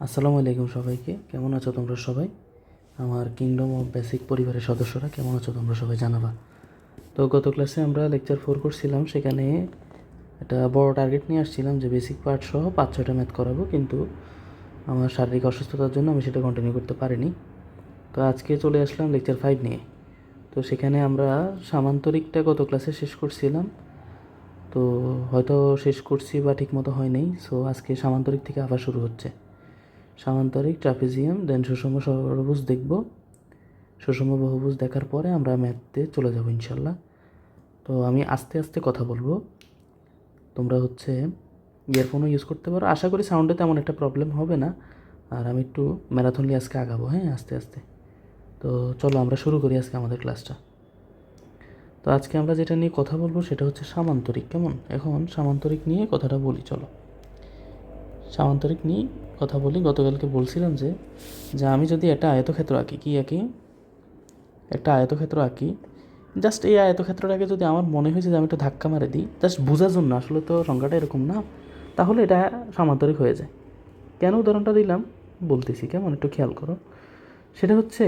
আসসালামু আলাইকুম সবাইকে। কেমন আছো তোমরা সবাই? আমার কিংডম অফ বেসিক পরিবারের সদস্যরা কেমন আছো তোমরা সবাই জানাবা। তো গত ক্লাসে আমরা লেকচার 4 করছিলাম, সেখানে একটা বড় টার্গেট নিয়ে আসছিলাম যে বেসিক পার্ট সহ 5-6টা ম্যাথ করাবো, কিন্তু আমার শারীরিক অসুস্থতার জন্য আমি সেটা কন্টিনিউ করতে পারিনি। তো আজকে চলে আসলাম লেকচার 5 নিয়ে। তো সেখানে আমরা সামান্তরিকটা গত ক্লাসে শেষ করছিলাম, তো হয়তো শেষ করছি বা ঠিকমতো হয়নি। সো আজকে সামান্তরিক থেকে আবার শুরু হচ্ছে। সামান্তরিক, ট্রাপিজিয়াম, দেন সুষম ষড়ভুজ দেখব। সুষম বহুভুজ দেখার পরে আমরা ম্যাথে চলে যাব ইনশাল্লাহ। তো আমি আস্তে আস্তে কথা বলবো, তোমরা ইয়ারফোনও ইউজ করতে পারো। আশা করি সাউন্ডে তেমন একটা প্রবলেম হবে না। আর আমি একটু ম্যারাথনলি আজকে আগাবো, হ্যাঁ, আস্তে আস্তে। তো চলো আমরা শুরু করি আজকে আমাদের ক্লাসটা। তো আজকে আমরা যেটা নিয়ে কথা বলবো সেটা হচ্ছে সামান্তরিক। কেমন? এখন সামান্তরিক নিয়ে কথাটা বলি, চলো সামান্তরিক নিয়ে কথা বলি। গতকালকে বলছিলাম যে আমি যদি একটা আয়তক্ষেত্র আঁকি, একটা আয়তক্ষেত্র আঁকি, জাস্ট এই আয়তক্ষেত্রটাকে যদি আমার মনে হয়েছে যে আমি একটু ধাক্কা মারে দিই জাস্ট বোঝার জন্য, আসলে তো সংখ্যাটা এরকম না, তাহলে এটা সামান্তরিক হয়ে যায়। কেন উদাহরণটা দিলাম বলতেছি, কেমন একটু খেয়াল করো। সেটা হচ্ছে,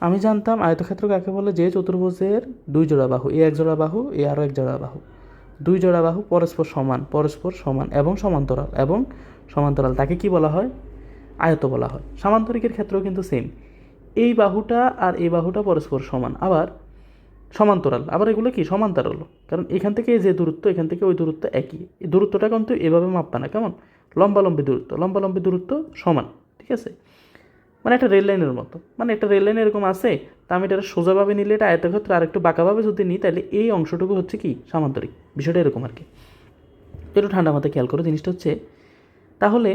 আমি জানতাম আয়তক্ষেত্র কাকে বলে, যে চতুর্ভুজের দুই জোড়া বাহু, এ এক জোড়া বাহু, এ আরও এক জোড়া বাহু, দুই জোড়া বাহু পরস্পর সমান এবং সমান্তরাল তাকে কি বলা হয়? আয়ত বলা হয়। সামান্তরিকের ক্ষেত্রেও কিন্তু সেম, এই বাহুটা আর এই বাহুটা পরস্পর সমান, আবার সমান্তরাল, আবার এগুলো কি সমান্তরাল, কারণ এখান থেকে যে দূরত্ব এখান থেকে ওই দূরত্ব একই। এই দূরত্বটা কিন্তু এভাবে মাপবা না, কেমন? লম্বালম্বি দূরত্ব সমান, ঠিক আছে? মানে একটা রেল লাইনের মতো, মানে একটা রেল লাইন এরকম আছে, তা আমি এটা সোজাভাবে নিলে এটা আয়তক্ষেত্র, আর একটু বাঁকাভাবে যদি নিই তাহলে এই অংশটুকু হচ্ছে কি সামান্তরিক। বিষয়টা এরকম আর কি। একটু ঠান্ডা মাথায় খেয়াল করো জিনিসটা হচ্ছে, তাহলে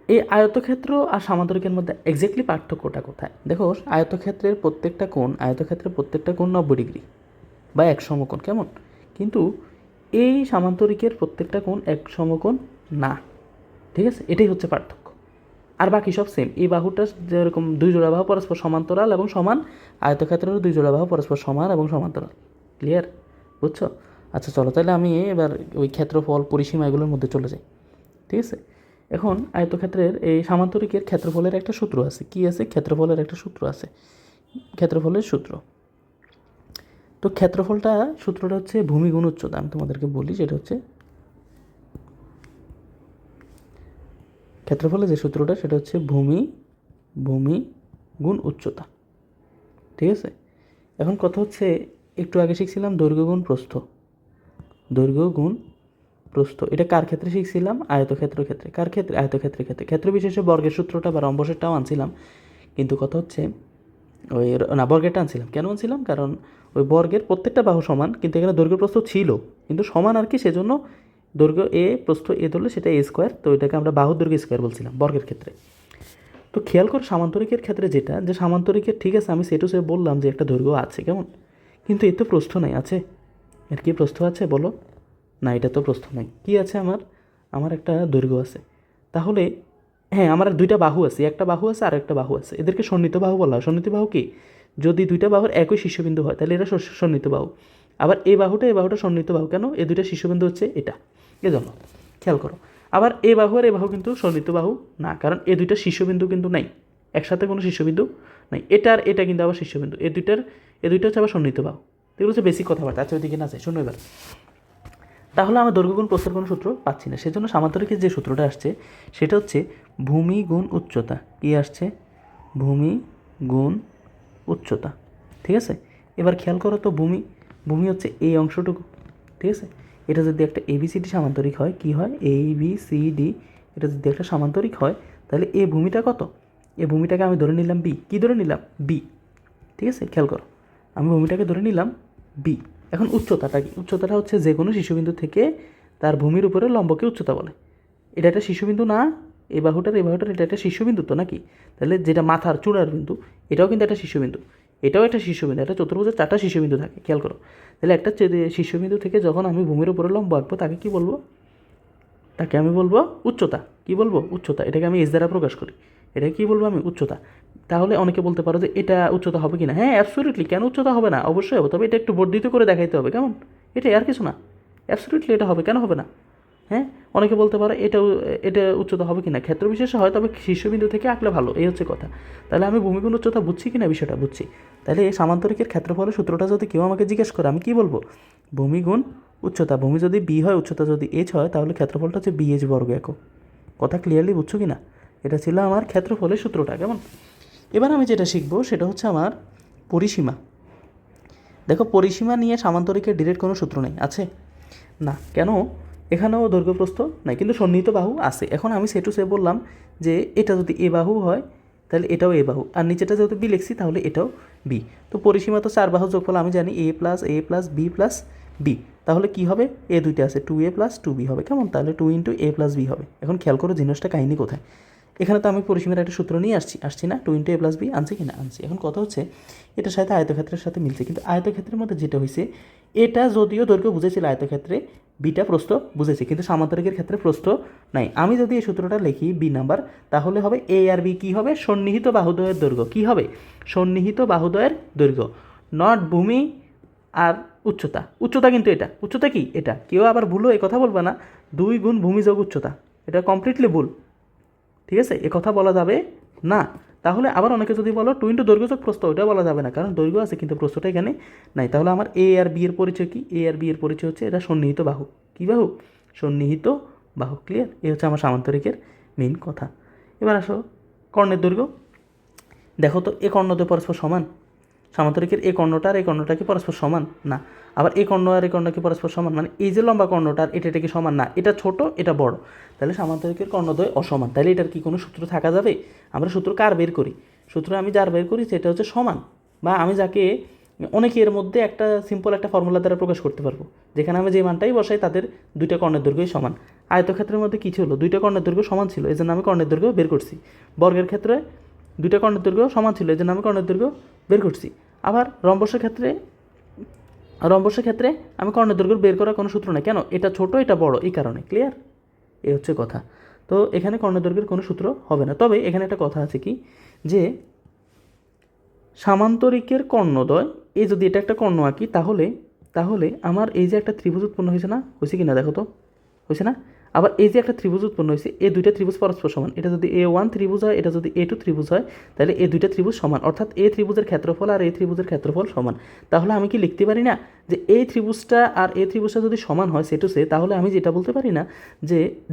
এই আয়তক্ষেত্র আর সামান্তরিকের মধ্যে এক্স্যাক্টলি পার্থক্যটা কোথায়? দেখো, আয়তক্ষেত্রের প্রত্যেকটা কোণ 90 ডিগ্রি বা এক সমকোণ, কেমন? কিন্তু এই সামান্তরিকের প্রত্যেকটা কোণ এক সমকোণ না, ঠিক আছে? এটাই হচ্ছে পার্থক্য। আর বাকি সব সেম। এই বাহুটা যেরকম দুই জোড়া বাহু পরস্পর সমান্তরাল এবং সমান, আয়তক্ষেত্রেরও দুই জোড়া বাহু পরস্পর সমান এবং সমান্তরাল। ক্লিয়ার? বুঝছো? আচ্ছা চলো, তাহলে আমি এবার ওই ক্ষেত্রফল, পরিসীমা এগুলোর মধ্যে চলে যাই, ঠিক আছে? এখন আয়তক্ষেত্রের এই সামান্তরিকের ক্ষেত্রফলের একটা সূত্র আছে। কি আছে? ক্ষেত্রফলের একটা সূত্র আছে, ক্ষেত্রফলের সূত্র। তো সূত্রটা হচ্ছে ভূমি গুণ উচ্চতা। আমি তোমাদেরকে বলি, সেটা হচ্ছে ক্ষেত্রফলের যে সূত্রটা সেটা হচ্ছে ভূমি গুণ উচ্চতা, ঠিক আছে? এখন কথা হচ্ছে, একটু আগে শিখছিলাম দৈর্ঘ্য গুণ প্রস্থ। এটা কার ক্ষেত্রে শিখছিলাম? আয়তক্ষেত্রের ক্ষেত্রে। কার ক্ষেত্রে? আয়তক্ষেত্রের ক্ষেত্রে। ক্ষেত্র বিশেষে বর্গের সূত্রটা বা রম্বসেরটাও আনছিলাম, কিন্তু কথা হচ্ছে ওই না, বর্গেরটা আনছিলাম। কেন আনছিলাম? কারণ ওই বর্গের প্রত্যেকটা বাহু সমান, কিন্তু এখানে দৈর্ঘ্য প্রস্থ ছিল কিন্তু সমান আর কি, সেজন্য দৈর্ঘ্য এ প্রস্থ এ ধরলে সেটা এ স্কোয়ার, তো এটাকে আমরা বাহুর দৈর্ঘ্য স্কোয়ার বলছিলাম বর্গের ক্ষেত্রে। তো খেয়াল কর সামান্তরিকের ক্ষেত্রে যেটা, যে সামান্তরিকের, ঠিক আছে আমি সে বললাম যে একটা দৈর্ঘ্য আছে, কেমন? কিন্তু এর তো প্রস্থ নাই। আছে? এর কি প্রস্থ আছে বলো? না, এটা তো প্রস্থ নাই। কি আছে আমার একটা দৈর্ঘ্য আছে। তাহলে হ্যাঁ, আমার দুইটা বাহু আছে, একটা বাহু আছে আর একটা বাহু আছে, এদেরকে সন্নিহিত বাহু বলা হয়। সন্নিহিত বাহু কি? যদি দুইটা বাহুর একই শীর্ষবিন্দু হয় তাহলে এটা সন্নিহিত বাহু। আবার এই বাহুটা সন্নিহিত বাহু। কেন? এই দুইটা শীর্ষবিন্দু হচ্ছে এটা, এজন্য। খেয়াল করো, আবার এই বাহু আর এই বাহু কিন্তু সন্নিহিত বাহু না, কারণ এই দুইটা শীর্ষবিন্দু কিন্তু নাই, একসাথে কোনো শীর্ষবিন্দু নাই। এটা আর এটা কিন্তু আবার শীর্ষবিন্দু, এই দুইটা হচ্ছে আবার সন্নিহিত বাহু। এগুলো হচ্ছে বেসিক কথাবার্তা। আচ্ছা, ওইদিকে না যায়, শোনো এবার। তাহলে আমরা দৈর্ঘ্য গুণ প্রস্থের কোনো সূত্র পাচ্ছি না, সেজন্য সামান্তরিকের যে সূত্রটা আসছে সেটা হচ্ছে ভূমি গুণ উচ্চতা। কি আসছে? ভূমি গুণ উচ্চতা, ঠিক আছে? এবার খেয়াল করো তো, ভূমি হচ্ছে এই অংশটুকু, ঠিক আছে? এটা যদি একটা এবিসিডি সামান্তরিক হয়, কি হয়? ABCD, এটা যদি একটা সামান্তরিক হয় তাহলে এই ভূমিটা কত? এই ভূমিটাকে আমি ধরে নিলাম বি। কি ধরে নিলাম? বি, ঠিক আছে? খেয়াল করো, আমি ভূমিটাকে ধরে নিলাম বি। এখন উচ্চতাটা কি? উচ্চতাটা হচ্ছে যে কোনো শীর্ষবিন্দু থেকে তার ভূমির উপরে লম্বকে উচ্চতা বলে। এটা একটা শীর্ষবিন্দু না? এই বাহুটার এটা একটা শীর্ষবিন্দু তো নাকি? তাহলে যেটা মাথার চূড়ার বিন্দু, এটাও কিন্তু একটা শীর্ষবিন্দু, এটাও একটা শীর্ষবিন্দু। একটা চতুর্ভুজের 4টা শীর্ষবিন্দু থাকে, খেয়াল করো। তাহলে একটা শীর্ষবিন্দু থেকে যখন আমি ভূমির উপরে লম্ব আঁকবো তাকে কি বলবো? তাকে আমি বলবো উচ্চতা। কি বলবো? উচ্চতা। এটাকে আমি এস দ্বারা প্রকাশ করি। এটাকে কি বলবো আমি? উচ্চতা। তাহলে অনেকে বলতে পারো যে এটা উচ্চতা হবে কি না? হ্যাঁ, অ্যাবসলিউটলি। কেন উচ্চতা হবে না? অবশ্যই হবে, তবে এটা একটু বর্ধিত করে দেখাইতে হবে, কেমন? এটাই, আর কিছু না। অ্যাবসলিউটলি এটা হবে, কেন হবে না? হ্যাঁ, অনেকে বলতে পারে এটা উচ্চতা হবে কি না, ক্ষেত্র বিশেষে হয়, তবে শীর্ষবিন্দু থেকে আঁকলে ভালো, এই হচ্ছে কথা। তাহলে আমি ভূমিগুণ উচ্চতা বুঝছি কি না, বিষয়টা বুঝছি। তাহলে এই সামান্তরিকের ক্ষেত্রফলের সূত্রটা যদি কেউ আমাকে জিজ্ঞেস করে, আমি কী বলবো? ভূমিগুণ উচ্চতা, ভূমি যদি বি হয়, উচ্চতা যদি এইচ হয়, তাহলে ক্ষেত্রফলটা হচ্ছে বি এইচ বর্গ একক। কথা ক্লিয়ারলি বুঝছো কি না? এটা ছিল আমার ক্ষেত্রফলের সূত্রটা। কেমন? এবার আমি যেটা শিখবো সেটা হচ্ছে আমার পরিসীমা। দেখো, পরিসীমা নিয়ে সামান্তরিকের ডিরেক্ট কোনো সূত্র নেই, আছে না? কেন? এখানেও দৈর্ঘ্যপ্রস্থ নাই, কিন্তু সন্নিহিত বাহু আছে। এখন আমি সে টু সে বললাম যে এটা যদি এ বাহু হয় তাহলে এটাও এ বাহু, আর নিচেটা যেহেতু বি লিখছি তাহলে এটাও বি। তো পরিসীমা তো 4 বাহু যোগফল আমি জানি, এ প্লাস বি প্লাস বি। তাহলে কি হবে? এ দুইটা আছে, 2a প্লাস 2b হবে। কেমন? তাহলে 2 ইন্টু এ প্লাস বি হবে। এখন খেয়াল করো জিনিসটা কাহিনী কোথায়। এখানে তো আমি পরিসীমার একটা সূত্র নিয়ে আসছি না, 2 ইন্টু এ প্লাস বি আনছি কি না? আনছি। এখন কথা হচ্ছে এটার সাথে আয়তক্ষেত্রের সাথে মিলছে, কিন্তু আয়তক্ষেত্রের মধ্যে যেটা হয়েছে, এটা যদিও দৈর্ঘ্য বুঝেছিল আয়তক্ষেত্রে, বিটা প্রস্থ বুঝেছি, কিন্তু সামান্তরিকের ক্ষেত্রে প্রস্থ নাই। আমি যদি এই সূত্রটা লিখি বি নাম্বার, তাহলে হবে এ আর বি কী হবে? সন্নিহিত বাহুদ্বয়ের দৈর্ঘ্য। কী হবে? সন্নিহিত বাহুদ্বয়ের দৈর্ঘ্য, নট ভূমি আর উচ্চতা। উচ্চতা কিন্তু এটা, উচ্চতা কি এটা? কেউ আবার ভুলও এই কথা বলবে না 2 গুণ ভূমি যোগ উচ্চতা, এটা কমপ্লিটলি ভুল। ঠিক আছে, এ কথা বলা যাবে না। তাহলে আবার অনেকে যদি বলো 2 ইন্টু দৈর্ঘ্য যোগ প্রস্থ, ওইটা বলা যাবে না, কারণ দৈর্ঘ্য আছে কিন্তু প্রস্থটা এখানে নাই। তাহলে আমার এ আর বি এর পরিচয় কি? এ আর বি এর পরিচয় হচ্ছে এটা সন্নিহিত বাহু। কী বাহু? সন্নিহিত বাহু। ক্লিয়ার? এ হচ্ছে আমার সামান্তরিকের মেইন কথা। এবার আসো কর্ণের দৈর্ঘ্য। দেখো তো, এ কর্ণদ্বয় পরস্পর সমান? সামান্তরিকের এই কর্ণটা আর এই কর্ণটা কি পরস্পর সমান? না। আবার এই কর্ণ আর এই কর্ণ কি পরস্পর সমান? মানে এই যে লম্বা কর্ণটা আর এটা কি সমান? না, এটা ছোট এটা বড়। তাহলে সামান্তরিকের কর্ণদ্বয় অসমান। তাহলে এটার কি কোনো সূত্র থাকা যাবে? আমরা সূত্র কার বের করি? সূত্র আমি যার বের করি সেটা হচ্ছে সমান, বা আমি যাকে অনেকে এর মধ্যে একটা সিম্পল একটা ফর্মুলা দ্বারা প্রকাশ করতে পারবো, যেখানে আমি যে মানটাই বসাই তাদের দুইটা কর্ণের দৈর্ঘ্যই সমান। আয়তক্ষেত্রের মধ্যে কী ছিল? দুইটা কর্ণের দৈর্ঘ্য সমান ছিল, এই জন্য আমি কর্ণের দৈর্ঘ্য বের করছি। বর্গের ক্ষেত্রে দুইটা কর্ণের দৈর্ঘ্য সমান ছিল, এই জন্য আমি কর্ণের দৈর্ঘ্য বের করছি। আবার রম্বসের ক্ষেত্রে আমি কর্ণের দৈর্ঘ্য বের করার কোনো সূত্র নেই। কেন? এটা ছোট এটা বড়, এই কারণে। ক্লিয়ার? এই হচ্ছে কথা। তো এখানে কর্ণের দৈর্ঘ্যের কোনো সূত্র হবে না। তবে এখানে একটা কথা আছে কি, যে সামান্তরিকের কর্ণদ্বয়, এই যদি এটা একটা কর্ণ আঁকি, তাহলে আমার এই যে একটা ত্রিভুজ উৎপন্ন হয়েছে না, হয়েছে কি না দেখো তো, হয়েছে না? আবার এই যে একটা ত্রিভুজ উৎপন্ন হয়েছে, এই দুইটা ত্রিভুজ পরস্পর সমান। এটা যদি A1 ত্রিভুজ হয়, এটা যদি A2 ত্রিভুজ হয়, তাহলে এই দুইটা ত্রিভুজ সমান, অর্থাৎ এ ত্রিভুজের ক্ষেত্রফল আর এই ত্রিভুজের ক্ষেত্রফল সমান। তাহলে আমি কি লিখতে পারি না যে এই ত্রিভুজটা আর এই ত্রিভুজটা যদি সমান হয় সে টু সে, তাহলে আমি যেটা বলতে পারি না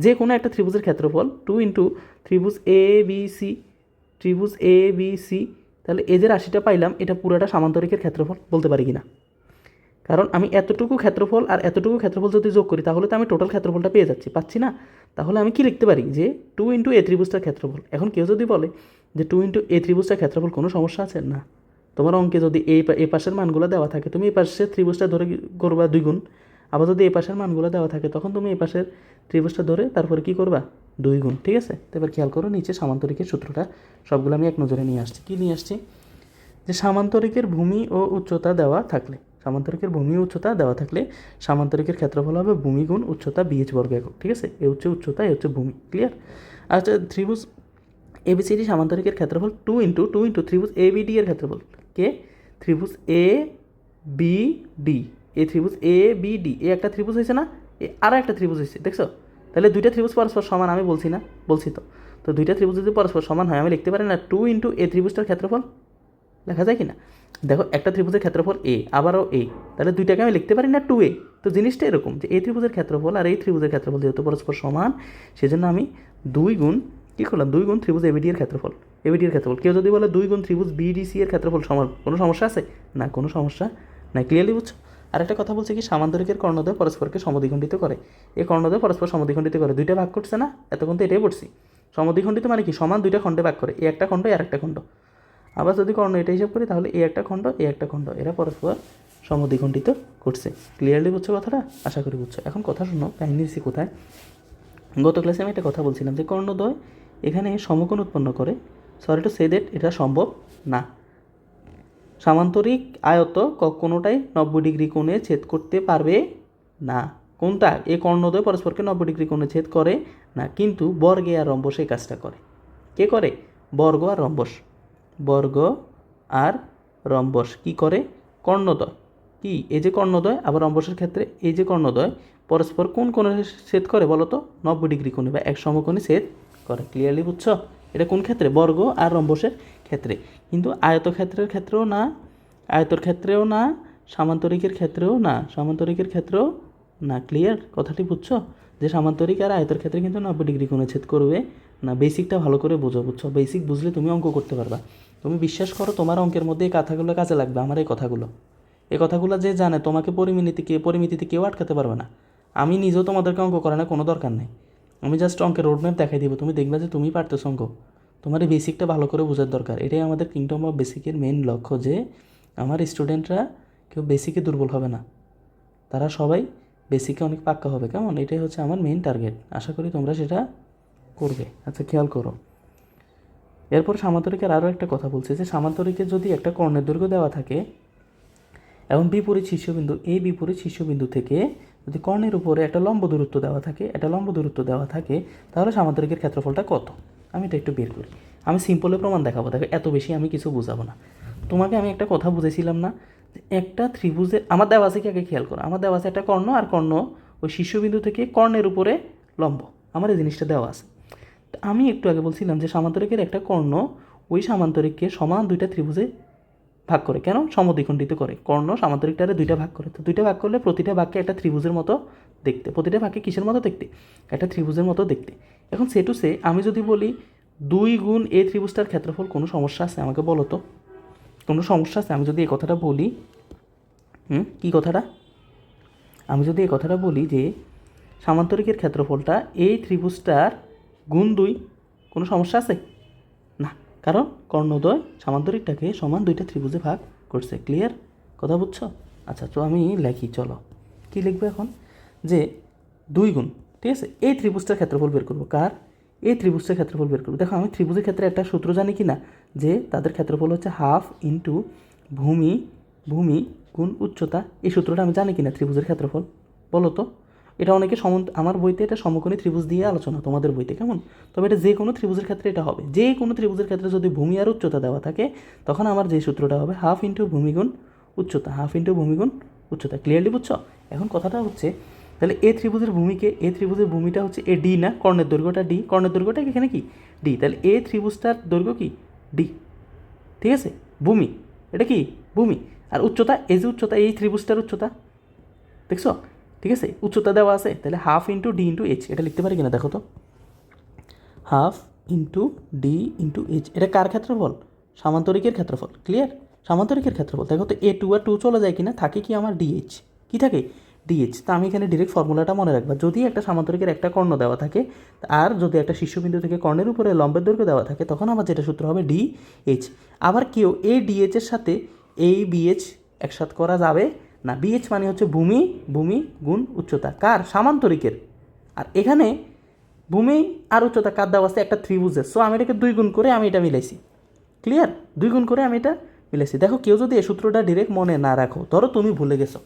যে কোনো একটা ত্রিভুজের ক্ষেত্রফল 2 ইন্টু ত্রিভুজ এ বি সি, তাহলে এই যে রাশিটা পাইলাম এটা পুরোটা সামান্তরিকের ক্ষেত্রফল বলতে পারি কি না? কারণ আমি এতটুকু ক্ষেত্রফল আর এতটুকু ক্ষেত্রফল যদি যোগ করি তাহলে তো আমি টোটাল ক্ষেত্রফলটা পেয়ে যাচ্ছি, পাচ্ছি না? তাহলে আমি কি লিখতে পারি? যে 2 ইন্টু এ ত্রিভুজটার ক্ষেত্রফল। এখন কেউ যদি বলে যে 2 ইন্টু এ ত্রিভুজটার ক্ষেত্রফল, কোনো সমস্যা আছে না? তোমার অঙ্কে যদি এই পাশের মানগুলো দেওয়া থাকে, তুমি এই পাশের ত্রিভুজটা ধরে করবা 2 গুণ। আবার যদি এই পাশের মানগুলো দেওয়া থাকে, তখন তুমি এই পাশের ত্রিভুজটা ধরে তারপরে কি করবা? 2 গুণ। ঠিক আছে? তো এবার খেয়াল করো নিচে সামান্তরিকের সূত্রটা সবগুলো আমি এক নজরে নিয়ে আসছি। কি নিয়ে আসছি? যে সামান্তরিকের ভূমি ও উচ্চতা দেওয়া থাকলে, সামান্তরিকের ক্ষেত্রফল হবে ভূমি গুণ উচ্চতা BH বর্গ একক। ঠিক আছে? এ হচ্ছে উচ্চতা, এ হচ্ছে ভূমি। ক্লিয়ার? আচ্ছা, ত্রিভুজ ABCD সামান্তরিকের ক্ষেত্রফল 2 ইন্টু ত্রিভুজ ABD এর ক্ষেত্রফল কে? ত্রিভুজ ABD, এই ত্রিভুজ ABD, এ একটা ত্রিভুজ হয়েছে না, আরও একটা ত্রিভুজ হয়েছে, দেখছো? তাহলে দুইটা ত্রিভুজ পরস্পর সমান, আমি বলছি না? বলছি তো। তো দুইটা ত্রিভুজ যদি পরস্পর সমান হয়, আমি লিখতে পারি না 2 ইন্টু এ ত্রিভুজটার ক্ষেত্রফল? লেখা যায় কি না? দেখো, একটা ত্রিভুজের ক্ষেত্রফল A, আবারও A, তাহলে দুইটাকে আমি লিখতে পারি না 2A? তো জিনিসটা এরকম যে এই ত্রিভুজের ক্ষেত্রফল আর এই ত্রিভুজের ক্ষেত্রফল যেহেতু পরস্পর সমান, সেজন্য আমি 2 গুণ কী করলাম? 2 গুণ ত্রিভুজ ABD এর ক্ষেত্রফল। কেউ যদি বলে 2 গুণ ত্রিভুজ BDC এর ক্ষেত্রফল সমান, কোনো সমস্যা আছে? না, কোনো সমস্যা নাই। ক্লিয়ারলি বুঝছো? আর একটা কথা বলছে কি, সামান্তরিকের কর্ণদ্বয় পরস্পরকে সমদ্বিখণ্ডিত করে। এই কর্ণদ্বয় পরস্পর সমদ্বিখণ্ডিত করে, দুইটা ভাগ করছে না? এতক্ষণ তো এটাই পড়ছি। সমদ্বিখণ্ডিত মানে কি? সমান দুইটা খণ্ডে ভাগ করে, এ একটা খণ্ড আর একটা খণ্ড। আবার যদি কর্ণ এটা হিসাব করি, তাহলে এ একটা খণ্ড, এরা পরস্পর সমদ্বিখণ্ডিত করছে। ক্লিয়ারলি বুঝছো কথাটা? আশা করি বুঝছো। এখন কথা শোনো, কাহিনী দিচ্ছি কোথায়। গত ক্লাসে আমি একটা কথা বলছিলাম যে কর্ণদ্বয় এখানে সমকোণ উৎপন্ন করে। সরি টু সে দ্যাট, এটা সম্ভব না। সামান্তরিক আয়ত কোনোটাই 90 ডিগ্রি কোণে ছেদ করতে পারবে না। কোনটা? এই কর্ণদ্বয় পরস্পরকে 90 ডিগ্রি কোণে ছেদ করে না, কিন্তু বর্গে আর রম্বসে এই কাজটা করে। কে করে? বর্গ আর রম্বস কি করে? কর্ণদ্বয় কি? এই যে কর্ণদ্বয়, আবার রম্বসের ক্ষেত্রে এই যে কর্ণদ্বয় পরস্পর কোন কোণে ছেদ করে বলো তো? 90 ডিগ্রি কোণে বা এক সমকোণে ছেদ করে। ক্লিয়ারলি বুঝছো? এটা কোন ক্ষেত্রে? বর্গ আর রম্বসের ক্ষেত্রে। কিন্তু আয়তক্ষেত্রের ক্ষেত্রেও না, আয়তর ক্ষেত্রেও না, সামান্তরিকের ক্ষেত্রেও না, সামান্তরিকের ক্ষেত্রেও না। ক্লিয়ার? কথাটি বুঝছো যে সামান্তরিক আর আয়তর ক্ষেত্রে কিন্তু 90 ডিগ্রি কোণে ছেদ করবে না। বেসিকটা ভালো করে বোঝো, বুঝছো? বেসিক বুঝলে তুমি অঙ্ক করতে পারবা। তুমি বিশ্বাস করো তোমার অঙ্কের মধ্যে এই কথাগুলো কাজে লাগবে। আমার এই কথাগুলো যে জানে তোমাকে পরিমিতিতে কেউ আটকাতে পারবে না। আমি নিজেও তোমাদেরকে অঙ্ক করানোর কোনো দরকার নেই। আমি জাস্ট অঙ্কের রোডম্যাপ দেখাই দিব, তুমি দেখবে যে তুমি পারতেছো অঙ্ক। তোমার এই বেসিকটা ভালো করে বোঝার দরকার। এটাই আমাদের কিংডম অফ বেসিকের মেইন লক্ষ্য, যে আমার স্টুডেন্টরা কেউ বেসিকে দুর্বল হবে না, তারা সবাই বেসিকে অনেক পাক্কা হবে। কেমন? এটাই হচ্ছে আমার মেইন টার্গেট। আশা করি তোমরা সেটা করবে। আচ্ছা, খেয়াল করো। এরপর সামান্তরিকের আরও একটা কথা বলছে যে সামান্তরিকে যদি একটা কর্ণের দৈর্ঘ্য দেওয়া থাকে এবং বিপরীত শীর্ষবিন্দু, এই বিপরীত শীর্ষবিন্দু থেকে যদি কর্ণের উপরে একটা লম্ব দূরত্ব দেওয়া থাকে, তাহলে সামান্তরিকের ক্ষেত্রফলটা কত? আমি এটা একটু বের করি। আমি সিম্পলে প্রমাণ দেখাবো। দেখো, এত বেশি আমি কিছু বোঝাবো না তোমাকে। আমি একটা কথা বুঝেছিলাম না, একটা ত্রিভুজের আমার দেওয়া আছে কি, আগে খেয়াল করো। আমার দেওয়া আছে একটা কর্ণ, আর কর্ণ ওই শীর্ষবিন্দু থেকে কর্ণের উপরে লম্ব। আমার এই জিনিসটা দেওয়া আছে। আমি একটু আগে বলছিলাম যে সামান্তরিকের একটা কর্ণ ওই সামান্তরিককে সমান দুইটা ত্রিভুজে ভাগ করে। কেন? সমদ্বিখণ্ডিত করে। কর্ণ সামান্তরিকটারে দুইটা ভাগ করে, তো দুইটা ভাগ করলে প্রতিটা ভাগকে একটা ত্রিভুজের মতো দেখতে। প্রতিটা ভাগকে কিসের মতো দেখতে? একটা ত্রিভুজের মতো দেখতে। এখন সে টু সে আমি যদি বলি 2 গুণ এই ত্রিভুজটার ক্ষেত্রফল, কোনো সমস্যা আছে? আমাকে বলো তো, কোনো সমস্যা আছে আমি যদি এই কথাটা বলি? কী কথাটা? আমি যদি এই কথাটা বলি যে সামান্তরিকের ক্ষেত্রফলটা এই ত্রিভুজটার গুণ 2, কোনো সমস্যা আছে? না, কারণ কর্ণদ্বয় সামান্তরিকটাকে সমান দুইটা ত্রিভুজে ভাগ করছে। ক্লিয়ার? কথা বুঝছো? আচ্ছা, তো আমি লিখি, চলো। কি লিখবো এখন? যে 2 গুণ, ঠিক আছে, এই ত্রিভুজটার ক্ষেত্রফল বের করবো। কার? এই ত্রিভুজটার ক্ষেত্রফল বের করবো। দেখো, আমি ত্রিভুজের ক্ষেত্রে একটা সূত্র জানি কি না, যে তাদের ক্ষেত্রফল হচ্ছে হাফ ইন্টু ভূমি গুণ উচ্চতা। এই সূত্রটা আমি জানি কি না ত্রিভুজের ক্ষেত্রফল? বলো তো। এটা অনেকে আমার বইতে এটা সমকোণী ত্রিভুজ দিয়ে আলোচনা, তোমাদের বইতে কেমন? তবে এটা যে কোনো ত্রিভুজের ক্ষেত্রে এটা হবে। যে কোনো ত্রিভুজের ক্ষেত্রে যদি ভূমি আর উচ্চতা দেওয়া থাকে, তখন আমার যে সূত্রটা হবে হাফ ইন্টু ভূমি গুণ উচ্চতা, হাফ ইন্টু ভূমি গুণ উচ্চতা। ক্লিয়ারলি বুঝছো? এখন কথাটা হচ্ছে, তাহলে এ ত্রিভুজের ভূমিটা হচ্ছে এ ডি না? কর্ণের দৈর্ঘ্যটা ডি, কর্ণের দৈর্ঘ্যটা এখানে কি? ডি। তাহলে এ ত্রিভুজটার দৈর্ঘ্য কি? ডি। ঠিক আছে? ভূমি, এটা কি? ভূমি। আর উচ্চতা, এই যে উচ্চতা, এই ত্রিভুজটার উচ্চতা, দেখছো? ঠিক আছে, উচ্চতা দেওয়া আছে। তাহলে half into D into H, এটা লিখতে পারি কিনা দেখো তো। Half into D into H, এটা কার ক্ষেত্রফল? সামান্তরিকের ক্ষেত্রফল। ক্লিয়ার? সামান্তরিকের ক্ষেত্রফল। দেখো তো, এ টু আর টু চলে যায় কিনা, থাকে কি আমার ডিএইচ। কি থাকে? ডিএইচ। তা আমি এখানে ডিরেক্ট ফর্মুলাটা মনে রাখবা। যদি একটা সামান্তরিকের একটা কর্ণ দেওয়া থাকে আর যদি একটা শীর্ষবিন্দু থেকে কর্ণের উপরে লম্বের দৈর্ঘ্য দেওয়া থাকে, তখন আমার যেটা সূত্র হবে ডিএইচ। আবার কেউ এই ডিএইচের সাথে এই বিএইচ একসাথে করা যাবে না। বিএইচ মানে হচ্ছে ভূমি গুণ উচ্চতা। কার? সামান্তরিকের। আর এখানে ভূমি আর উচ্চতা কার দেওয়া আছে? একটা ত্রিভুজের। সো আমি এটাকে 2 গুণ করে আমি এটা মিলাইছি। ক্লিয়ার? 2 গুণ করে আমি এটা মিলাইছি। দেখো, কেউ যদি এই সূত্রটা ডিরেক্ট মনে না রাখো, ধরো তুমি ভুলে গেছো,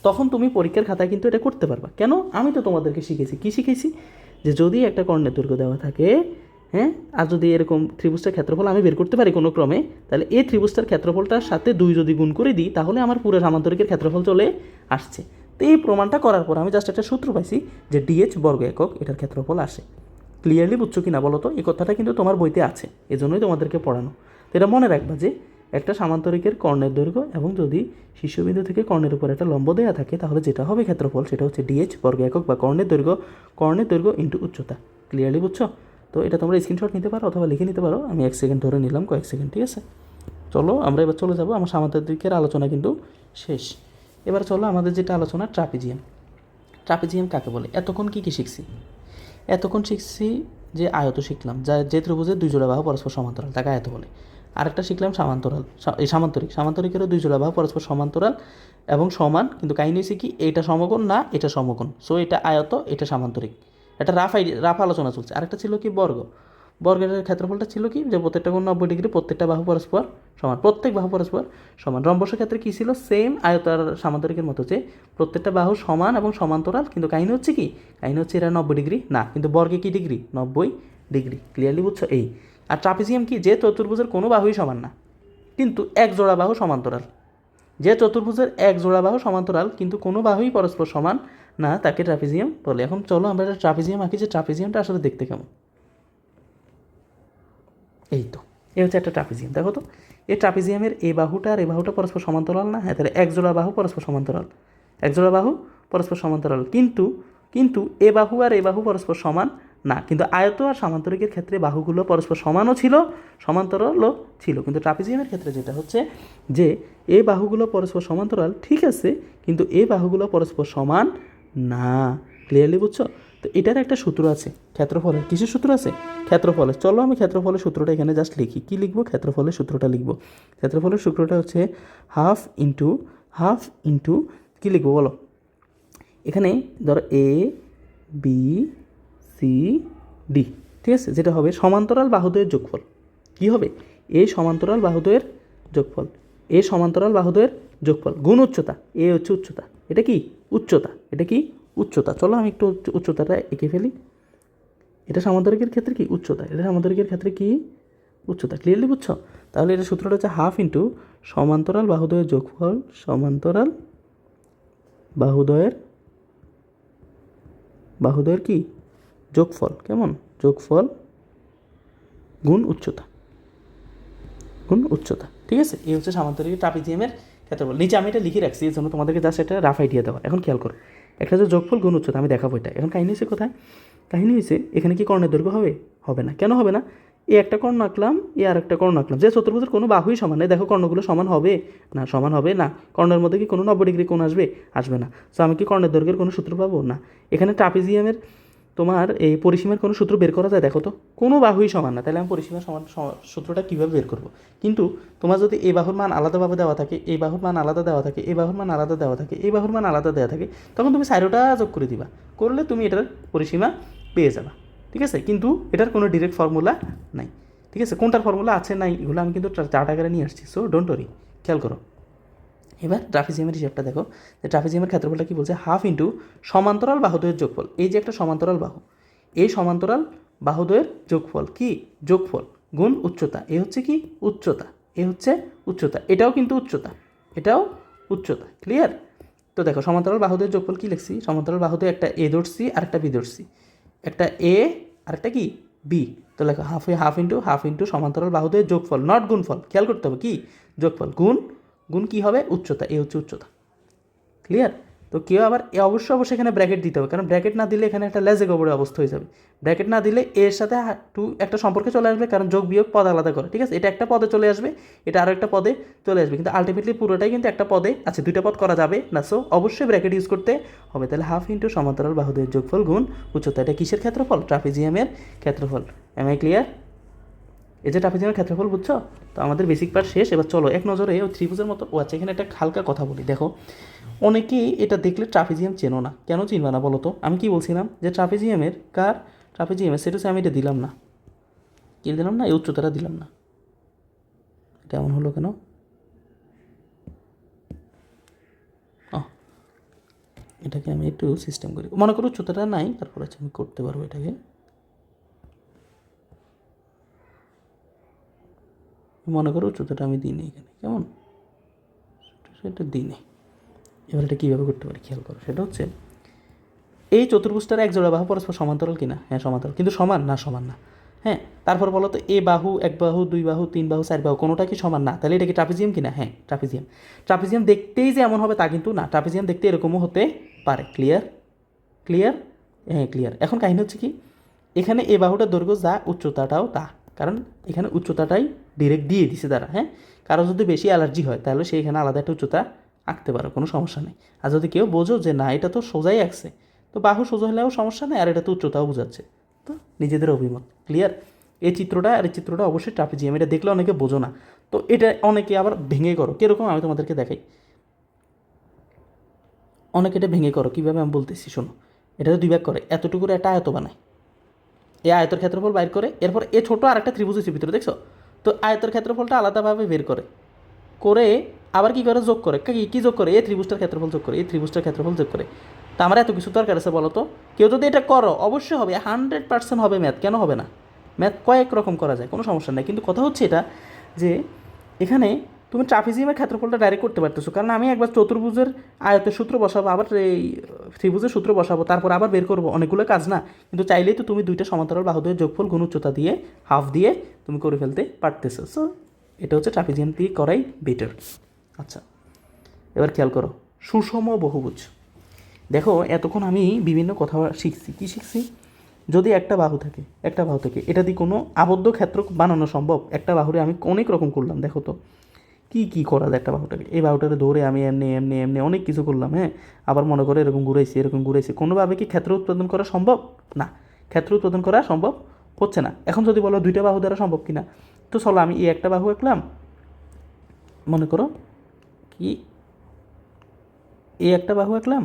তখন তুমি পরীক্ষার খাতায় কিন্তু এটা করতে পারবা। কেন? আমি তো তোমাদেরকে শিখেছি। কি শিখেছি? যে যদি একটা কর্ণের দৈর্ঘ্য দেওয়া থাকে, হ্যাঁ, আর যদি এরকম ত্রিভুজটার ক্ষেত্রফল আমি বের করতে পারি কোনো ক্রমে, তাহলে এই ত্রিভুজটার ক্ষেত্রফলটার সাথে 2 যদি গুণ করে দিই, তাহলে আমার পুরো সামান্তরিকের ক্ষেত্রফল চলে আসছে। তো এই প্রমাণটা করার পর আমি জাস্ট একটা সূত্র পাইছি যে ডিএইচ বর্গ একক এটার ক্ষেত্রফল আসে। ক্লিয়ারলি বুঝছো কিনা বলো তো? এই কথাটা কিন্তু তোমার বইতে আছে, এজন্যই তোমাদেরকে পড়ানো। তো এটা মনে রাখবা যে একটা সামান্তরিকের কর্ণের দৈর্ঘ্য এবং যদি শীর্ষবিন্দু থেকে কর্ণের উপর একটা লম্ব দেওয়া থাকে, তাহলে যেটা হবে ক্ষেত্রফল সেটা হচ্ছে ডিএইচ বর্গ একক বা কর্ণের দৈর্ঘ্য ইন্টু উচ্চতা। ক্লিয়ারলি বুঝছো? তো এটা তোমরা স্ক্রিনশট নিতে পারো অথবা লিখে নিতে পারো। আমি 1 সেকেন্ড ধরে নিলাম, কয়েক সেকেন্ড। ঠিক আছে, চলো আমরা এবার চলে যাবো। আমার সামান্তরিকের আলোচনা কিন্তু শেষ। এবার চলো আমাদের যেটা আলোচনা, ট্রাপিজিয়াম। ট্রাপিজিয়াম কাকে বলে? এতক্ষণ কী শিখছি? এতক্ষণ শিখছি যে আয়ত শিখলাম, যে ত্রিভুজের 2 জোড়া বাহু পরস্পর সমান্তরাল, তাকে আয়ত বলে। আরেকটা শিখলাম সামান্তরিকেরও 2 জোড়া বাহু পরস্পর সমান্তরাল এবং সমান, কিন্তু কাহিনী হচ্ছে কি, এটা সমকোণ না, এটা সমকোণ। সো এটা আয়ত, এটা সামান্তরিক। এটা রাফ আলোচনা চলছে। আরেকটা ছিল কি, বর্গের ক্ষেত্রফলটা ছিল কি, যে প্রত্যেকটা কোণ 90 ডিগ্রি, প্রত্যেকটা বাহু পরস্পর সমান, প্রত্যেক বাহু পরস্পর সমান। রম্বসের ক্ষেত্রে কী ছিল? সেম আয়ত আর সামান্তরিকের মতো, যে প্রত্যেকটা বাহু সমান এবং সমান্তরাল, কিন্তু কাহিনী হচ্ছে কি, কাহিনী হচ্ছে এরা 90 ডিগ্রি না, কিন্তু বর্গে কি ডিগ্রি? 90 ডিগ্রি। ক্লিয়ারলি বুঝছো? এই। আর ট্রাপিজিয়াম কি? যে চতুর্ভুজের কোনো বাহুই সমান না, কিন্তু এক জোড়া বাহু সমান্তরাল। যে চতুর্ভুজের এক জোড়া বাহু সমান্তরাল কিন্তু কোনো বাহুই পরস্পর সমান না তাকে ট্রাপিজিয়াম বলে। এখন চলো আমরা একটা ট্রাপিজিয়াম আঁকি, যে ট্রাপিজিয়ামটা আসলে দেখতে কেমন। এই তো এই হচ্ছে একটা ট্রাপিজিয়াম। দেখো তো এই ট্রাপিজিয়ামের এই বাহুটা আর এই বাহুটা পরস্পর সমান্তরাল না? হ্যাঁ, তাহলে একজোড়া বাহু পরস্পর সমান্তরাল, একজোড়া বাহু পরস্পর সমান্তরাল। কিন্তু কিন্তু এ বাহু আর এ বাহু পরস্পর সমান না। কিন্তু আয়ত আর সামান্তরিকের ক্ষেত্রে বাহুগুলো পরস্পর সমানও ছিল, সমান্তরালও ছিল। কিন্তু ট্রাপিজিয়ামের ক্ষেত্রে যেটা হচ্ছে যে এই বাহুগুলো পরস্পর সমান্তরাল ঠিক আছে, কিন্তু এই বাহুগুলো পরস্পর সমান না। ক্লিয়ারলি বুঝছো? তো এটার একটা সূত্র আছে ক্ষেত্রফলের। কিসের সূত্র আছে? ক্ষেত্রফলের। চলো আমি ক্ষেত্রফলের সূত্রটা এখানে জাস্ট লিখি। কী লিখবো? ক্ষেত্রফলের সূত্রটা লিখবো। ক্ষেত্রফলের সূত্রটা হচ্ছে হাফ ইন্টু কী লিখবো বলো? এখানে ধরো এ বি সি ডি, ঠিক আছে? যেটা হবে সমান্তরাল বাহুদ্বয়ের যোগফল। কী হবে? এ সমান্তরাল বাহুদ্বয়ের যোগফল, এ সমান্তরাল বাহুদ্বয়ের যোগফল গুণ উচ্চতা। এ হচ্ছে উচ্চতা, এটা কি উচ্চতা, এটা কি উচ্চতা। চলো আমি একটু উচ্চতাটা এঁকে ফেলি। এটা সামান্তরিকের ক্ষেত্রে কি উচ্চতা, এটা সামান্তরিকের ক্ষেত্রে কি উচ্চতা। ক্লিয়ারলি বুঝছো? তাহলে এটা সূত্রটা হচ্ছে হাফ ইন্টু সমান্তরাল বাহুদ্বয়ের যোগফল, সমান্তরাল বাহুদ্বয়ের কি যোগফল, কেমন যোগফল গুণ উচ্চতা, ঠিক আছে? এই হচ্ছে সামান্তরিক ট্রাপিজিয়ামের ক্ষেত্রফল। নিচে আমি এটা লিখে রাখছি, এর জন্য তোমাদেরকে জাস্ট একটা রাফ আইডিয়া দেওয়া। এখন খেয়াল করো, একটা যে যোগফল গুণ উচ্চতা আমি দেখাবো এটা। এখন কাহিনী হয়েছে কোথায়? কাহিনী হয়েছে এখানে কি কর্ণের দৈর্ঘ্য হবে? হবে না। কেন হবে না? এ একটা কর্ণ আঁকলাম, এ আর একটা কর্ণ আঁকলাম, যে চতুর্ভুজের কোনো বাহুই সমান নেই। দেখো কর্ণগুলো সমান হবে না, সমান হবে না। কর্ণের মধ্যে কি কোনো 90 ডিগ্রি কোণ আসবে? আসবে না। সো আমি কি কর্ণের দৈর্ঘ্যের কোনো সূত্র পাবো না? এখানে ট্রাপিজিয়ামের তোমার এই পরিসীমার কোনো সূত্র বের করা যায়? দেখো তো কোনো বাহুই সমান না, তাহলে আমি পরিসীমার সূত্রটা কীভাবে বের করব? কিন্তু তোমার যদি এই বাহুর মান আলাদাভাবে দেওয়া থাকে, এই বাহুর মান আলাদা দেওয়া থাকে, এই বাহুর মান আলাদা দেওয়া থাকে, এই বাহুর মান আলাদা দেওয়া থাকে, তখন তুমি সাইডোটা যোগ করে দিবা, করলে তুমি এটার পরিসীমা পেয়ে যাবা। ঠিক আছে? কিন্তু এটার কোনো ডিরেক্ট ফর্মুলা নাই। ঠিক আছে? কোনটার ফর্মুলা আছে নাই এগুলো আমি কিন্তু চার্ট আকারে নিয়ে আসছি। সো ডোন্ট ওয়ারি, খেয়াল করো। এবার ট্রাপিজিয়ামের হিসাবটা দেখো, যে ট্রাপিজিয়ামের ক্ষেত্রফলটা কী বলছে? হাফ ইন্টু সমান্তরাল বাহুদ্বয়ের যোগফল। এই যে একটা সমান্তরাল বাহু, এই সমান্তরাল বাহুদ্বয়ের যোগফল কি যোগফল গুণ উচ্চতা। এ হচ্ছে কি উচ্চতা, এ হচ্ছে উচ্চতা, এটাও কিন্তু উচ্চতা, এটাও উচ্চতা। ক্লিয়ার? তো দেখো সমান্তরাল বাহুদ্বয়ের যোগফল কী লিখছি? সমান্তরাল বাহুদ্বয় একটা এ ধরছি আর একটা বি ধরছি, একটা এ আর একটা কি বি। তো লেখো হাফ ইন্টু সমান্তরাল বাহুদ্বয়ের যোগফল, নট গুণফল। খেয়াল করতে হবে কি যোগফল গুণ কী হবে? উচ্চতা। এ হচ্ছে উচ্চতা। ক্লিয়ার? তো কেউ আবার অবশ্যই এখানে ব্র্যাকেট দিতে হবে, কারণ ব্র্যাকেট না দিলে এখানে একটা লেজে গোবরের অবস্থা হয়ে যাবে। ব্র্যাকেট না দিলে এর সাথে একটা সম্পর্কে চলে আসবে, কারণ যোগ বিয়োগ পদ আলাদা করে। ঠিক আছে? এটা একটা পদে চলে আসবে, এটা আরও একটা পদে চলে আসবে, কিন্তু আলটিমেটলি পুরোটাই কিন্তু একটা পদে আছে, দুইটা পদ করা যাবে না। সো অবশ্যই ব্র্যাকেট ইউজ করতে হবে। তাহলে হাফ ইন্টু সমান্তরাল বাহুদ্বয়ের যোগফল গুণ উচ্চতা। এটা কিসের ক্ষেত্রফল? ট্রাপিজিয়ামের ক্ষেত্রফল। Am I clear? এই যে ট্রাপিজিয়ামের ক্ষেত্রফল, বুঝছো? তো আমাদের বেসিক পার্ট শেষ। এবার চলো এক নজরে ওই ত্রিভুজের মতো আচ্ছা এখানে একটা হালকা কথা বলি। দেখো অনেকেই এটা দেখলে ট্রাপিজিয়াম চেনো না। কেন চিনবা না বলো তো? আমি কি বলছিলাম যে ট্রাপিজিয়ামের ট্রাপিজিয়ামের সেটা হচ্ছে আমি এটা দিলাম না, কি দিলাম না? এই উচ্চতাটা দিলাম না। এটা এমন হলো কেন? এটাকে আমি একটু সিস্টেম করি। মনে করো উচ্চতাটা নাই, তারপর হচ্ছে আমি করতে পারবো এটাকে। মনে করো উচ্চতাটা আমি দিই নি এখানে, কেমন সেটা দিই নি। এবার এটা কীভাবে করতে পারি খেয়াল করো। সেটা হচ্ছে এই চতুর্ভুজটার এক জোড়া বাহু পরস্পর সমান্তরাল কিনা? হ্যাঁ সমান্তরাল, কিন্তু সমান না? সমান না। হ্যাঁ, তারপর বলো তো এ বাহু, এক বাহু, দুই বাহু, তিন বাহু, চার বাহু কোনোটা কি সমান না? তাহলে এটা কি ট্রাপিজিয়াম কিনা? হ্যাঁ ট্রাপিজিয়াম। ট্রাপিজিয়াম দেখতেই যে এমন হবে তা কিন্তু না, ট্রাপিজিয়াম দেখতে এরকমও হতে পারে। ক্লিয়ার? হ্যাঁ ক্লিয়ার। এখন কাহিনী হচ্ছে কি, এখানে এ বাহুটার দৈর্ঘ্য যা, উচ্চতাটাও তা, কারণ এখানে উচ্চতাটাই ডিরেক্ট দিয়ে দিছে তারা। হ্যাঁ, কারো যদি বেশি অ্যালার্জি হয় তাহলে সে এখানে আলাদা একটা উচ্চতা আঁকতে পারো, কোনো সমস্যা নেই। আর যদি কেউ বোঝো যে না এটা তো সোজাই আঁকছে, তো বাহু সোজা হলেও সমস্যা নেই, আর এটা তো উচ্চতাও বোঝাচ্ছে, তো নিজেদের অভিমত। ক্লিয়ার? এই চিত্রটা আর এই চিত্রটা অবশ্যই ট্রাপিজিয়াম, এটা দেখলে অনেকে বোঝো না। তো এটা অনেকে আবার ভেঙে করো, কীরকম আমি তোমাদেরকে দেখাই। অনেকে এটা ভেঙে করো কীভাবে আমি বলতেছি শোনো। এটা তো দুই ভাগ করে, এতটুকুর একটা আয়ত বানায়, এই আয়তের ক্ষেত্রফল বাইর করে, এরপর এ ছোটো আর একটা ত্রিভুজ আছে ভিতরে, দেখছো? তো আয়তের ক্ষেত্রফলটা আলাদাভাবে বের করে আবার কী করে যোগ করে, কী যোগ করে? এই ত্রিভুজটার ক্ষেত্রফল যোগ করে, এই ত্রিভুজটার ক্ষেত্রফল যোগ করে। তা আমার এত কিছু দরকার আছে বলো তো? কেউ যদি এটা করো অবশ্যই হবে, 100% হবে ম্যাথ, কেন হবে না? ম্যাথ কয়েক রকম করা যায়, কোনো সমস্যা নেই। কিন্তু কথা হচ্ছে এটা যে এখানে তুমি ট্রাপিজিয়ামের ক্ষেত্রফলটা ডাইরেক্ট করতে পারতেছো, কারণ আমি একবার চতুর্ভুজের আয়তের সূত্র বসাবো, আবার এই ত্রিভুজের সূত্র বসাবো, তারপর আবার বের করবো, অনেকগুলো কাজ না। কিন্তু চাইলেই তো তুমি দুইটা সমান্তরাল বাহুদের যোগফল গুণ উচ্চতা দিয়ে হাফ দিয়ে তুমি করে ফেলতে পারতেছো। সো এটা হচ্ছে ট্রাপিজিয়াম দিয়ে করাই বেটার। আচ্ছা, এবার খেয়াল করো সুষম বহুভুজ। দেখো এতক্ষণ আমি বিভিন্ন কথা শিখছি। কী শিখছি? যদি একটা বাহু থাকে, এটা দিয়ে কোনো আবদ্ধ ক্ষেত্র বানানো সম্ভব। একটা বাহুরে আমি অনেক রকম করলাম, দেখো তো কী করা যায় একটা বাহুটাকে। এই বাহুটাকে ধরে আমি এমনি অনেক কিছু করলাম, হ্যাঁ। আবার মনে করে এরকম ঘুরাইছি, কোনোভাবে কি ক্ষেত্র উৎপাদন করা সম্ভব? না, ক্ষেত্র উৎপাদন করা সম্ভব হচ্ছে না। এখন যদি বলো দুইটা বাহু দ্বারা সম্ভব কিনা, তো চলো আমি এই একটা বাহু আঁকলাম, মনে করো কি এই একটা বাহু আঁকলাম,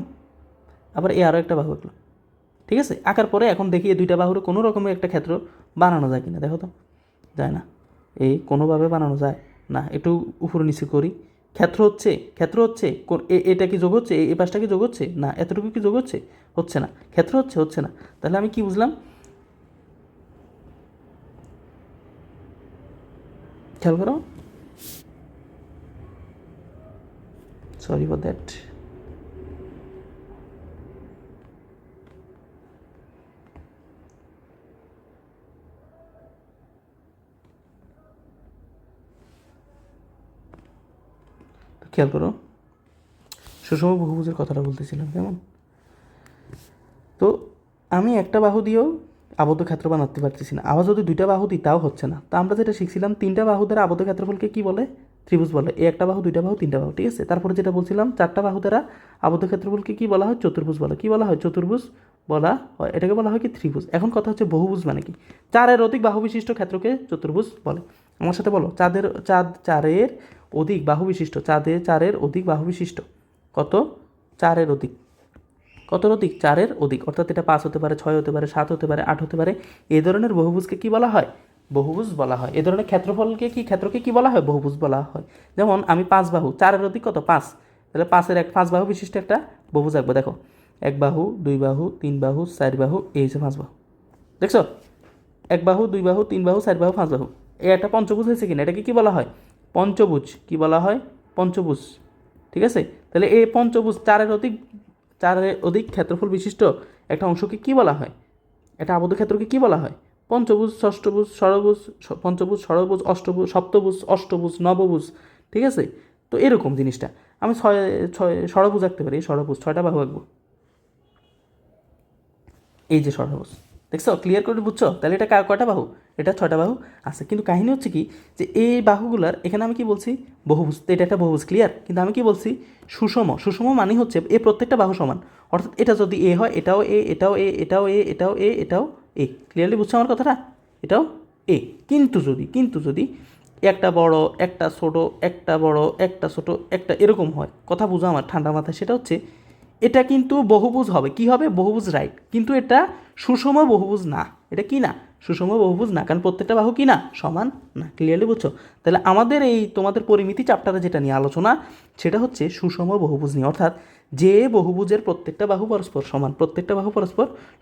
আবার এই আরও একটা বাহু আঁকলাম, ঠিক আছে। আঁকার পরে এখন দেখি এই দুইটা বাহুরে কোনো রকমের একটা ক্ষেত্র বানানো যায় কিনা, দেখো তো যায় না। এই কোনোভাবে বানানো যায় না। একটু উপরে নিচে করি, ক্ষেত্র হচ্ছে এটা কি যোগ হচ্ছে, এই পাশটা কি যোগ হচ্ছে না, এতটুকু কি যোগ হচ্ছে না, ক্ষেত্র হচ্ছে না। তাহলে আমি কি বুঝলাম? খেয়াল করো, সরি ফর দ্যাট। খেয়াল করো, সুষম বহুভুজের কথাটা বলতেছিলাম কেমন। তো আমি একটা বাহু দিয়েও আবদ্ধ ক্ষেত্র বানাতে পারতেছি না, আবার যদি দুইটা বাহু দিই তাও হচ্ছে না। তো আমরা যেটা শিখছিলাম, তিনটা বাহু দ্বারা আবদ্ধ ক্ষেত্রফলকে কী বলে? ত্রিভুজ বলে। এই একটা বাহু, দুইটা বাহু, তিনটা বাহু, ঠিক আছে। তারপরে যেটা বলছিলাম, চারটা বাহু দ্বারা আবদ্ধ ক্ষেত্রফলকে কী বলা হয়? চতুর্ভুজ বলে। কী বলা হয়? চতুর্ভুজ বলা হয়। এটাকে বলা হয় কি? ত্রিভুজ। এখন কথা হচ্ছে বহুভুজ মানে কি? চারের অধিক বাহু বিশিষ্ট ক্ষেত্রকে চতুর্ভুজ বলে। আমার সাথে বলো, চারের অধিক বাহু বিশিষ্ট, চারের অধিক বাহু বিশিষ্ট কত? চারের অধিক। কতর অধিক? চারের অধিক। অর্থাৎ এটা 5 হতে পারে, 6 হতে পারে, 7 হতে পারে, 8 হতে পারে। এই ধরনের বহুভুজকে কি বলা হয়? বহুভুজ বলা হয়। এই ধরনের ক্ষেত্রকে কি বলা হয়? বহুভুজ বলা হয়। যেমন আমি 5 বাহু, চারের অধিক কত? 5। তাহলে 5 বাহু বিশিষ্ট একটা বহুভুজ আঁকবো। দেখো, 1 বাহু, 2 বাহু, 3 বাহু, 4 বাহু, এই হচ্ছে 5 বাহু। দেখছো? 1 বাহু, 2 বাহু, 3 বাহু, 4 বাহু, 5 বাহু। এই একটা পঞ্চভুজ হয়েছে কিনা? এটাকে কি বলা হয়? পঞ্চভুজ। কি বলা হয়? পঞ্চভুজ। ঠিক আছে। তাহলে এই পঞ্চভুজ, চারের অধিক ক্ষেত্রফল বিশিষ্ট একটা অংশকে কি বলা হয়? এটা আবদ্ধ ক্ষেত্রকে কি বলা হয়? পঞ্চভুজ, ষষ্ঠভুজ, ষড়ভুজ, পঞ্চভুজ, ষড়ভুজ, অষ্টভুজ, সপ্তভুজ, অষ্টভুজ, নবভুজ। ঠিক আছে। তো এরকম জিনিসটা আমি ছয় ছয় ষড়ভুজ আঁকতে পারি। ষড়ভুজ 6টা বাহু আঁকবো, এই যে ষড়ভুজ। দেখছো? ক্লিয়ার করে বুঝছো? তাহলে এটা কয়টা বাহু? এটা 6টা বাহু আছে। কিন্তু কাহিনী হচ্ছে কি, যে এই বাহুগুলার এখানে আমি কি বলছি? বহুভুজ। তো এটা একটা বহুভুজ, ক্লিয়ার। কিন্তু আমি কি বলছি? সুষম মানে হচ্ছে এই প্রত্যেকটা বাহু সমান। অর্থাৎ এটা যদি এ হয়, এটাও এ, এটাও এ, এটাও এ, এটাও এ, এটাও এ। ক্লিয়ারলি বুঝছো আমার কথাটা? এটাও এ। কিন্তু যদি একটা বড়, একটা ছোট, একটা বড়, একটা ছোট, একটা এরকম হয়, কথা বুঝো আমার ঠান্ডা মাথায়, সেটা হচ্ছে এটা কিন্তু বহুভুজ হবে। কি হবে? বহুভুজ, রাইট। কিন্তু এটা সুষম বহুভুজ না। এটা কি না? সুষম বহুভুজ না, কারণ প্রত্যেকটা বাহু কি না? সমান না। ক্লিয়ারলি বুঝছো? তাহলে আমাদের এই তোমাদের পরিমিতি চ্যাপ্টারে যেটা নিয়ে আলোচনা, সেটা হচ্ছে সুষম বহুভুজ নিয়ে। অর্থাৎ যে বহুভুজের প্রত্যেকটা বাহু পরস্পর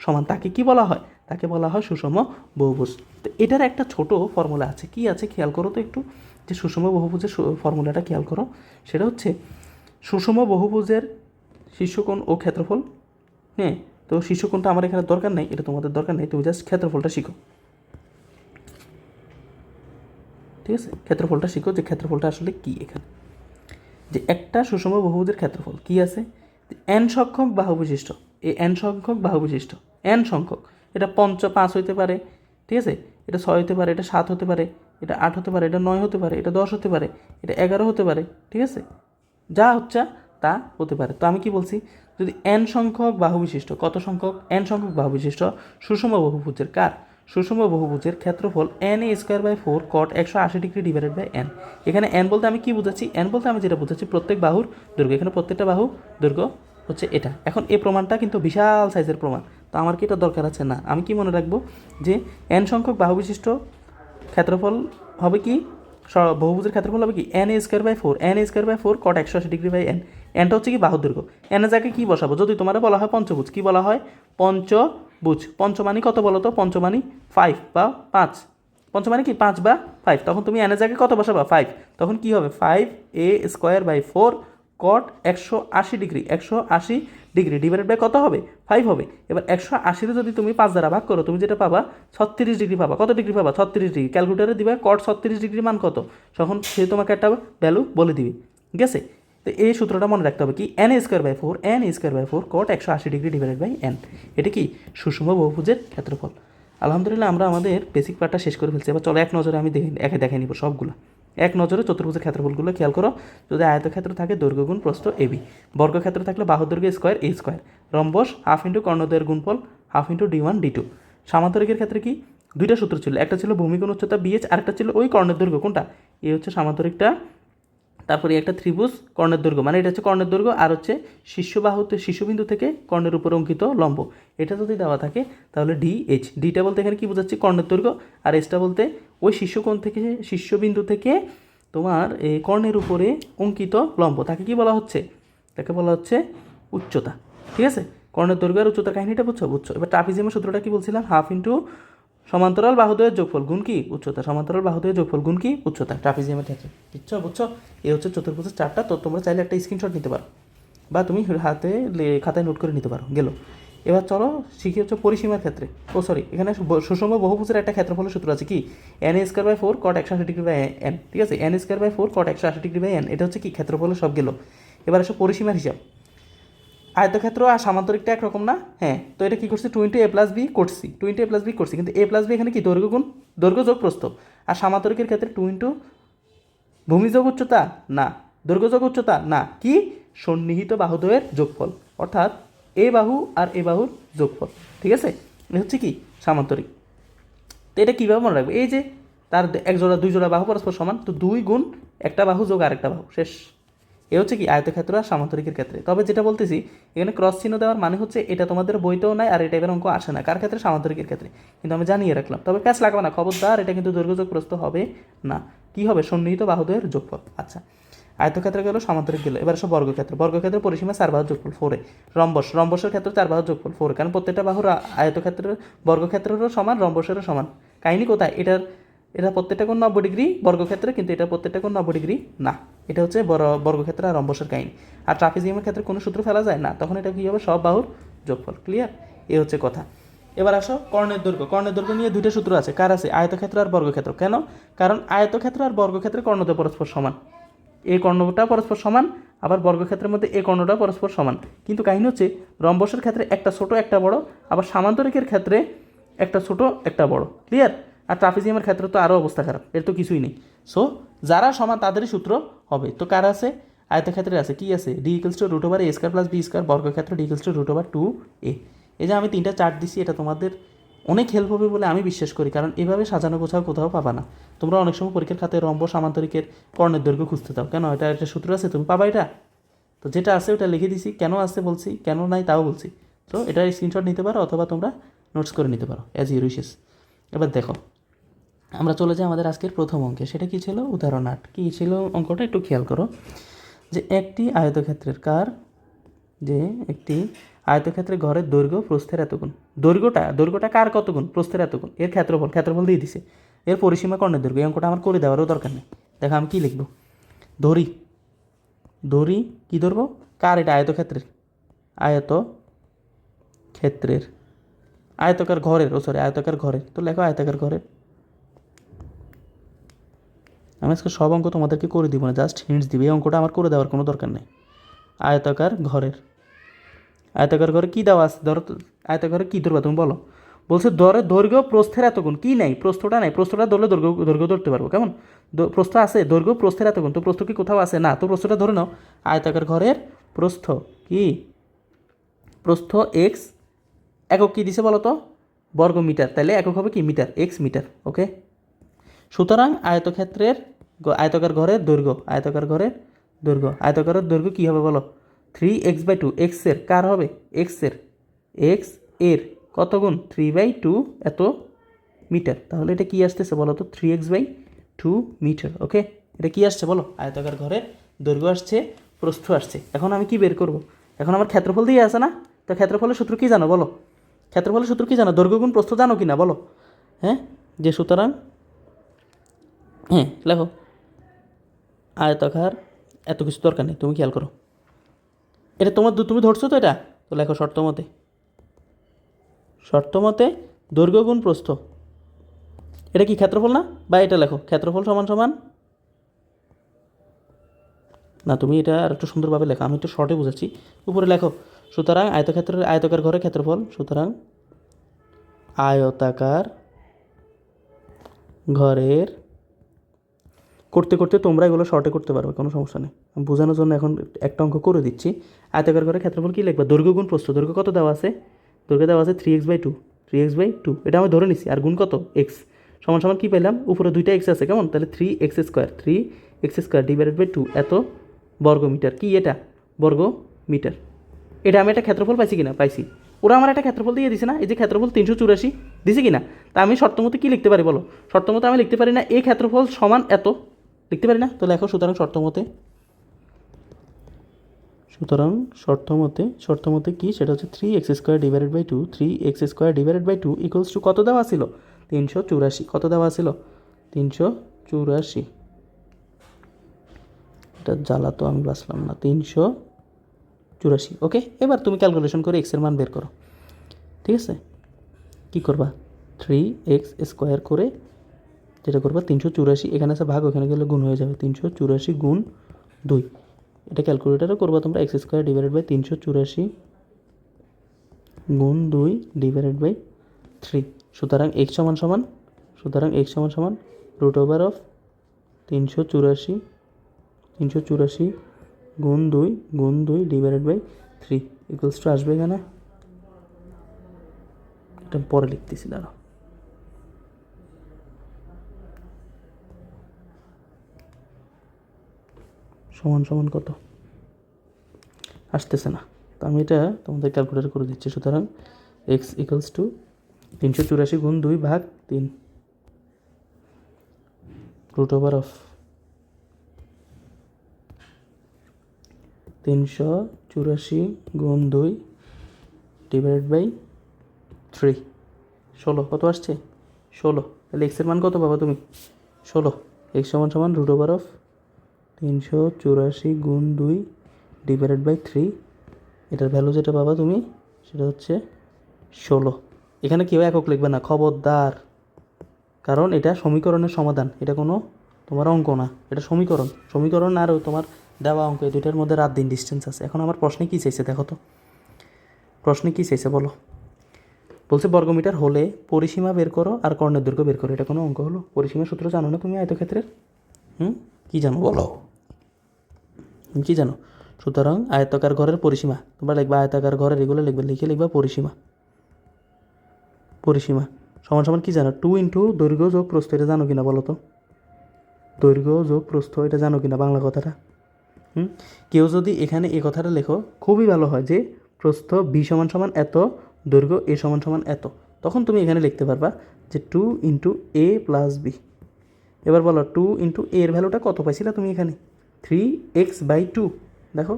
সমান, তাকে কি বলা হয়? তাকে বলা হয় সুষম বহুভুজ। তো এটার একটা ছোট ফর্মুলা আছে। কি আছে খেয়াল করো তো একটু, যে সুষম বহুভুজের ফর্মুলাটা খেয়াল করো। সেটা হচ্ছে সুষম বহুভুজের শীর্ষকোণ ও ক্ষেত্রফল। হ্যাঁ, তো শীর্ষকোণটা আমার এখানে দরকার নেই, এটা তোমাদের দরকার নেই, তুমি জাস্ট ক্ষেত্রফলটা শিখো। ঠিক আছে, ক্ষেত্রফলটা শিখো, যে ক্ষেত্রফলটা আসলে কি। এখানে যে একটা সুষম বহুভুজের ক্ষেত্রফল কি আছে? n সংখ্যক বাহু বিশিষ্ট, এই n সংখ্যক বাহু বিশিষ্ট, n সংখ্যক, এটা 5 হতে পারে, ঠিক আছে, এটা 6 হতে পারে, এটা 7 হতে পারে, এটা 8 হতে পারে, এটা 9 হতে পারে, এটা 10 হতে পারে, এটা 11 হতে পারে, ঠিক আছে, যা হচ্ছে তা হতে পারে। তো আমি কি বলছি? যদি n সংখ্যক বাহু বিশিষ্ট, কত সংখ্যক? n সংখ্যক বাহু বিশিষ্ট সুষম বহুভুজের কার? সুষম বহুভুজের ক্ষেত্রফল n²/4 cot 180 degree divided by n। এখানে n বলতে আমি কি বুঝাচ্ছি? n বলতে আমি যেটা বুঝাচ্ছি প্রত্যেক বাহুর দৈর্ঘ্য। এখানে প্রত্যেকটা বাহু দৈর্ঘ্য হচ্ছে এটা। এখন এই প্রমাণটা কিন্তু বিশাল সাইজের প্রমাণ, তো আমার কি এটা দরকার আছে? না। আমি কি মনে রাখবো? যে n সংখ্যক বাহু বিশিষ্ট ক্ষেত্রফল হবে কি? বহুভুজের ক্ষেত্রফল হবে কি? n²/4 cot 180 degree by n। এনটা হচ্ছে কি? বাহুর দৈর্ঘ্য। এনের জায়গায় কি বসাবো? যদি তোমার বলা হয় পঞ্চভুজ, কি বলা হয়? পঞ্চভুজ। পঞ্চমানি কত বলো তো? পঞ্চমানি 5 বা 5। পঞ্চ মানে কি 5 বা 5, তখন তুমি এনের জায়গায় কত বসাবা 5, তখন কি হবে 5a²/4 cot 180 degree, 180 degree divided by কত হবে 5 হবে। এবার 180 যদি তুমি 5 দ্বারা ভাগ করো তুমি যেটা পাবা 36 ডিগ্রি পাবা। কত ডিগ্রি পাবা 36 ডিগ্রি, ক্যালকুলেটারে দিবা কট 36 ডিগ্রি মান কত, তখন সে তোমাকে একটা ভ্যালু বলে দিবে, ঠিক আছে। তো এই সূত্রটা মনে রাখতে হবে কি n²/4 cot 180 degree divided by n, এটা কি সুষম বহুভুজের ক্ষেত্রফল। আলহামদুলিল্লাহ আমরা আমাদের বেসিক পার্টটা শেষ করে ফেলছি। এবার চলো এক নজরে আমি দেখে নিব সবগুলো। এক নজরে চতুর্ভুজের ক্ষেত্রফলগুলো খেয়াল করো। যদি আয়তক্ষেত্র থাকে দৈর্ঘ্য গুণ প্রস্থ AB, বর্গক্ষেত্র থাকলে বাহুর দৈর্ঘ্য square A², rhombus half into কর্ণদ্বয়ের গুণফল হাফ ইন্টু D1 D2। সামান্তরিকের ক্ষেত্রে কি দুইটা সূত্র ছিল, একটা ছিল ভূমিকোণ উচ্চতা BH, আরেকটা ছিল ওই কর্ণের দৈর্ঘ্য, কোনটা এ হচ্ছে সামান্তরিকটা, তারপরে একটা ত্রিভুজ কর্ণের দৈর্ঘ্য, মানে এটা হচ্ছে কর্ণের দৈর্ঘ্য আর হচ্ছে শীর্ষবিন্দু থেকে কর্ণের উপর অঙ্কিত লম্ব, এটা যদি দেওয়া থাকে তাহলে DH। ডিটা বলতে এখানে কি বোঝাচ্ছি কর্ণের দৈর্ঘ্য, আর এসটা বলতে ওই শীর্ষবিন্দু থেকে তোমার এই কর্ণের উপরে অঙ্কিত লম্ব, তাকে কি বলা হচ্ছে, তাকে বলা হচ্ছে উচ্চতা, ঠিক আছে। কর্ণের দৈর্ঘ্য আর উচ্চতার কাহিনীটা বুঝছো। এবার ট্রাপিজিয়ামের সূত্রটা কি বলছিলাম, হাফ ইন্টু সমান্তরাল বাহুদ্বয়ের যোগফল গুণ কি উচ্চতা, সমান্তরাল বাহুদ্বয়ের যোগফল গুণ কি উচ্চতা, ট্রাপিজিয়ামের ক্ষেত্রে। বুঝছো। এ হচ্ছে চতুর্ভুজের চারটা। তো তোমরা চাইলে একটা স্ক্রিনশট নিতে পারো বা তুমি খাতায় নোট করে নিতে পারো। গেল। এবার চলো শিখি হচ্ছে পরিসীমার ক্ষেত্রে। এখানে সুষম বহুভুজের একটা ক্ষেত্রফলের সূত্র আছে কি n²/4 cot 180 degree by n, ঠিক আছে। n²/4 cot 180 degree by n, এটা হচ্ছে কি ক্ষেত্রফলের সব গেল। এবার আসো পরিসীমার হিসাব। আয়তক্ষেত্র আর সামান্তরিকটা একরকম না, হ্যাঁ। তো এটা কি করছি 2 × a+b করছি, 2 × a+b করছি, কিন্তু a+b এখানে কি দৈর্ঘ্য যোগ প্রস্থ, আর সামান্তরিকের ক্ষেত্রে 2 × ভূমি যোগ উচ্চতা না, দৈর্ঘ্য যোগ উচ্চতা না, কি সন্নিহিত বাহুদ্বয়ের যোগফল, অর্থাৎ এ বাহু আর এ বাহুর যোগফল, ঠিক আছে। এটা হচ্ছে কি সামান্তরিক। তো এটা কীভাবে মনে রাখবে, এই যে তার এক জোড়া দুই জোড়া বাহু পরস্পর সমান, তো 2 গুণ একটা বাহু যোগ আরেকটা বাহু, শেষ। এ হচ্ছে কি আয়তক্ষেত্র আর সামান্তরিকের ক্ষেত্রে। তবে যেটা বলতেছি এখানে ক্রস চিহ্ন দেওয়ার মানে হচ্ছে এটা তোমাদের বইতেও নাই আর এই টাইপের অঙ্ক আসে না, কার ক্ষেত্রে সামান্তরিকের ক্ষেত্রে, কিন্তু আমি জানিয়ে রাখলাম। তবে প্যাচ লাগাবে না, খবরদার, এটা কিন্তু দৈর্ঘ্য যোগ প্রস্থ হবে না, কি হবে সন্নিহিত বাহুদ্বয়ের যোগফল। আচ্ছা, আয়তক্ষেত্রে গেল, সামান্তরিক গেল। এবার সব বর্গক্ষেত্রে পরিসীমা 4 বাহুর যোগফল 4, রম্বসের ক্ষেত্রে 4 বাহুর যোগফল 4, কারণ প্রত্যেকটা বাহুর আয়তক্ষেত্রের বর্গক্ষেত্রেরও সমান, রম্বসেরও সমান। কাহিনী কোথায়, এটা প্রত্যেকটা কোণ 90 ডিগ্রি বর্গক্ষেত্রে, কিন্তু এটা প্রত্যেকটা কোণ 90 ডিগ্রি না। এটা হচ্ছে বর্গক্ষেত্র আর রম্বসের কাহিনী। আর ট্রাপিজিয়ামের ক্ষেত্রে কোনো সূত্র ফেলা যায় না, তখন এটা কী হবে সব বাহুর যোগফল। ক্লিয়ার, এ হচ্ছে কথা। এবার আসো কর্ণের দৈর্ঘ্য নিয়ে দুইটা সূত্র আছে, কার আছে, আয়তক্ষেত্র আর বর্গক্ষেত্র। কেন, কারণ আয়তক্ষেত্র আর বর্গক্ষেত্রে কর্ণদ্বয় পরস্পর সমান, এই কর্ণটা পরস্পর সমান, আবার বর্গক্ষেত্রের মধ্যে এই কর্ণটা পরস্পর সমান। কিন্তু কাহিনী হচ্ছে রম্বসের ক্ষেত্রে একটা ছোট একটা বড়, আবার সামান্তরিকের ক্ষেত্রে একটা ছোট একটা বড়। ক্লিয়ার। আর ট্রাপিজিয়ামের ক্ষেত্রে তো আরও অবস্থা খারাপ, এর তো কিছুই নেই। সো যারা সমান তাদেরই সূত্র হবে। তো কার আছে, আয়তক্ষেত্রে আছে কি আছে, d = √a² + b², বর্গক্ষেত্র d = √2a। এই যে আমি 3টা চার্ট দিচ্ছি, এটা তোমাদের অনেক হেল্প হবে বলে আমি বিশ্বাস করি, কারণ এভাবে সাজানো কোথাও পাবা না। তোমরা অনেক সময় পরীক্ষার খাতায় রম্ব সামান্তরিকের কর্ণের দৈর্ঘ্য খুঁজতে দাও, কেন এটা একটা সূত্র আছে, তুমি পাবা এটা। তো যেটা আছে ওটা লিখে দিছি, কেন আছে বলছি, কেন নাই তাও বলছি। তো এটা স্ক্রিনশট নিতে পারো অথবা তোমরা নোটস করে নিতে পারো, অ্যাজ ইউর উইশেস। এবার দেখো আমরা চলে যাই আমাদের আজকের প্রথম অঙ্কে। সেটা কী ছিল, উদাহরণ 8। কী ছিল অঙ্কটা একটু খেয়াল করো, যে একটি আয়তক্ষেত্রের আয়তক্ষেত্রে ঘরের দৈর্ঘ্য প্রস্থের এত গুণ, দৈর্ঘ্যটা কার কত গুণ, প্রস্থের এত গুণ, এর ক্ষেত্রফল দিয়ে দিছে, এর পরিসীমা কর্ণের দৈর্ঘ্য। এই অঙ্কটা আমার করে দেওয়ারও দরকার নেই। দেখো আমি কী লিখবো, ধরি কী ধরবো, কার, এটা আয়তক্ষেত্রের আয়তকার ঘরের, তো লেখো আয়তকার ঘরের। আমি আজকে সব অঙ্ক তোমাদেরকে করে দিব না, জাস্ট হিন্টস দিবে, এই অঙ্কটা আমার করে দেওয়ার কোনো দরকার নেই। আয়তকার ঘরে কী দেওয়া আছে, ধরো আয়তকারে কী ধরবা তুমি বলো, বলছে দৈর্ঘ্য প্রস্থের এত গুণ, কী নাই, প্রস্থটা নাই, প্রস্থটা ধরলে দৈর্ঘ্য ধরতে পারবো, কেমন, প্রস্থ আছে, দৈর্ঘ্য প্রস্থের এত গুণ, তো প্রস্থ কি কোথাও আছে না, তো প্রস্থটা ধরে নাও। আয়তাকার ঘরের প্রস্থ কি, প্রস্থ এক্স, একক কী দিছে বলো তো, বর্গ মিটার, তাহলে একক হবে কি মিটার, এক্স মিটার। ওকে, সুতরাং আয়তকার ঘরের দৈর্ঘ্য কী হবে বলো, 3x/2, এক্সের কার হবে, এক্স এর কত গুণ, 3/2 এত মিটার। তাহলে এটা কি আসতেছে বলো তো, 3x/2 মিটার। ওকে, এটা কি আসছে বলো, আয়তকার ঘরের দৈর্ঘ্য আসছে, প্রস্থ আসছে। এখন আমি কি বের করব, এখন আমার ক্ষেত্রফল দিয়ে আছে না, তো ক্ষেত্রফলের সূত্র কি জানো, দৈর্ঘ্য গুণ প্রস্থ জানো কি না বলো, হ্যাঁ, যে সুতরাং হ্যাঁ লেখো, আয়তাকার এত কিছু দরকার নেই, তুমি খেয়াল করো, এটা তোমার তুমি ধরছো তো এটা, তো লেখো শর্ত মতে দৈর্ঘ্য গুণ প্রস্থ, এটা কি ক্ষেত্রফল না? বা এটা লেখো ক্ষেত্রফল সমান সমান, না তুমি এটা আর একটু সুন্দরভাবে লেখো, আমি একটু শর্টে বুঝাচ্ছি, উপরে লেখো সুতরাং আয়তক্ষেত্রের আয়তাকার ঘরের ক্ষেত্রফল, সুতরাং আয়তাকার ঘরের, করতে করতে তোমরা এগুলো শর্টে করতে পারবে, কোনো সমস্যা নেই, আমি বোঝানোর জন্য এখন একটা অঙ্ক করে দিচ্ছি। আয়তাকার ঘরের ক্ষেত্রফল কী লিখবা? দৈর্ঘ্য গুণ প্রস্থ, দৈর্ঘ্য কত দেওয়া আছে? দৈর্ঘ্য দেওয়া আছে 3x/2, 3x/2 এটা আমি ধরে নিছি, আর গুণ কত? এক্স, সমান সমান কী পেলাম? উপরে দুইটা এক্স আছে, কেমন? তাহলে 3x² ডিভাইডেড বাই 2 এত বর্গমিটার, কি এটা? বর্গ মিটার। এটা আমি একটা ক্ষেত্রফল পাইছি কিনা? পাইছি। ওরা আমার একটা ক্ষেত্রফল দিয়ে দিছে না, এই যে ক্ষেত্রফল 384 দিছে কিনা? তা আমি শর্ত মতো কী লিখতে পারি বলো? শর্ত মতো আমি লিখতে পারি না এই ক্ষেত্রফল সমান এত, লিখতে পারি না? তো লেখো সুতরাং শর্ত মতে কি সেটা হচ্ছে 3x² divided by 2, 3x² divided by 2 equals to কত দেওয়া ছিল? 384। কত দেওয়া ছিল? 384। এটা জ্বালা তো আমি বাঁচলাম না, 384। ওকে, এবার তুমি ক্যালকুলেশন করে এক্সের মান বের করো, ঠিক আছে? কী করবা? 3x² করে যেটা করবা 384, এখানে আছে ভাগ, ওখানে গেলে গুণ হয়ে যাবে, 384 গুণ 2, এটা ক্যালকুলেটারে করবা তোমরা, x² ডিভাইডেড বাই 384 গুণ 2 ডিভাইডেড বাই 3, সুতরাং x সমান সমান √অফ 384 গুণ 2 ডিভাইডেড বাই 3 ইকুয়ালস টু আসবে এখানে, এটা পরে লিখতেছি, দাঁড়াও, সমান কত আসতেছে না, তো আমি এটা তোমাদের ক্যালকুলেটর করে দিচ্ছি। সুতরাং এক্স ইকুয়ালস টু 384 গুণ 2 ভাগ 3 √অফ 384 গুণ 2 ডিভাইডেড বাই 3, 16। কত আসছে? 16। তাহলে এক্সের মান কত পাবা তুমি? 16। এক্স সমান সমান √অফ 384 গুণ 2 ডিভাইডেড বাই 3, এটার ভ্যালু যেটা পাবা তুমি সেটা হচ্ছে 16। এখানে কেউ একক লিখবে না, খবরদার, কারণ এটা সমীকরণের সমাধান, এটা কোনো তোমার অঙ্ক না, এটা সমীকরণ আর তোমার দেওয়া অঙ্ক, এই দুইটার মধ্যে রাত দিন ডিস্টেন্স আছে। এখন আমার প্রশ্নে কী চাইছে দেখো তো, প্রশ্নে কী চাইছে বলো? বলছে বর্গমিটার হলে পরিসীমা বের করো আর কর্ণের দৈর্ঘ্য বের করো, এটা কোনো অঙ্ক হলো? পরিসীমার সূত্র জানো না তুমি আয়তক্ষেত্রের? কী জানো বলো? কী জানো? সুতরাং আয়তাকার ঘরের পরিসীমা, তোমরা লিখবা আয়তাকার ঘরের, এগুলো লিখবা পরিসীমা সমান সমান কী জানো? 2 ইন্টু দৈর্ঘ্য যোগ প্রস্থ, এটা জানো কিনা বলো তো? দৈর্ঘ্য যোগ প্রস্থ এটা জানো কিনা বাংলা কথাটা? কেউ যদি এখানে এই কথাটা লেখো খুবই ভালো হয়, যে প্রস্থ বি সমান সমান এত, দৈর্ঘ্য এ সমান সমান এত, তখন তুমি এখানে লিখতে পারবা যে 2 ইন্টু এ প্লাস বি। এবার বলো 2 ইন্টু এর ভ্যালুটা কত পাইছিলা তুমি এখানে? 3x/2, দেখো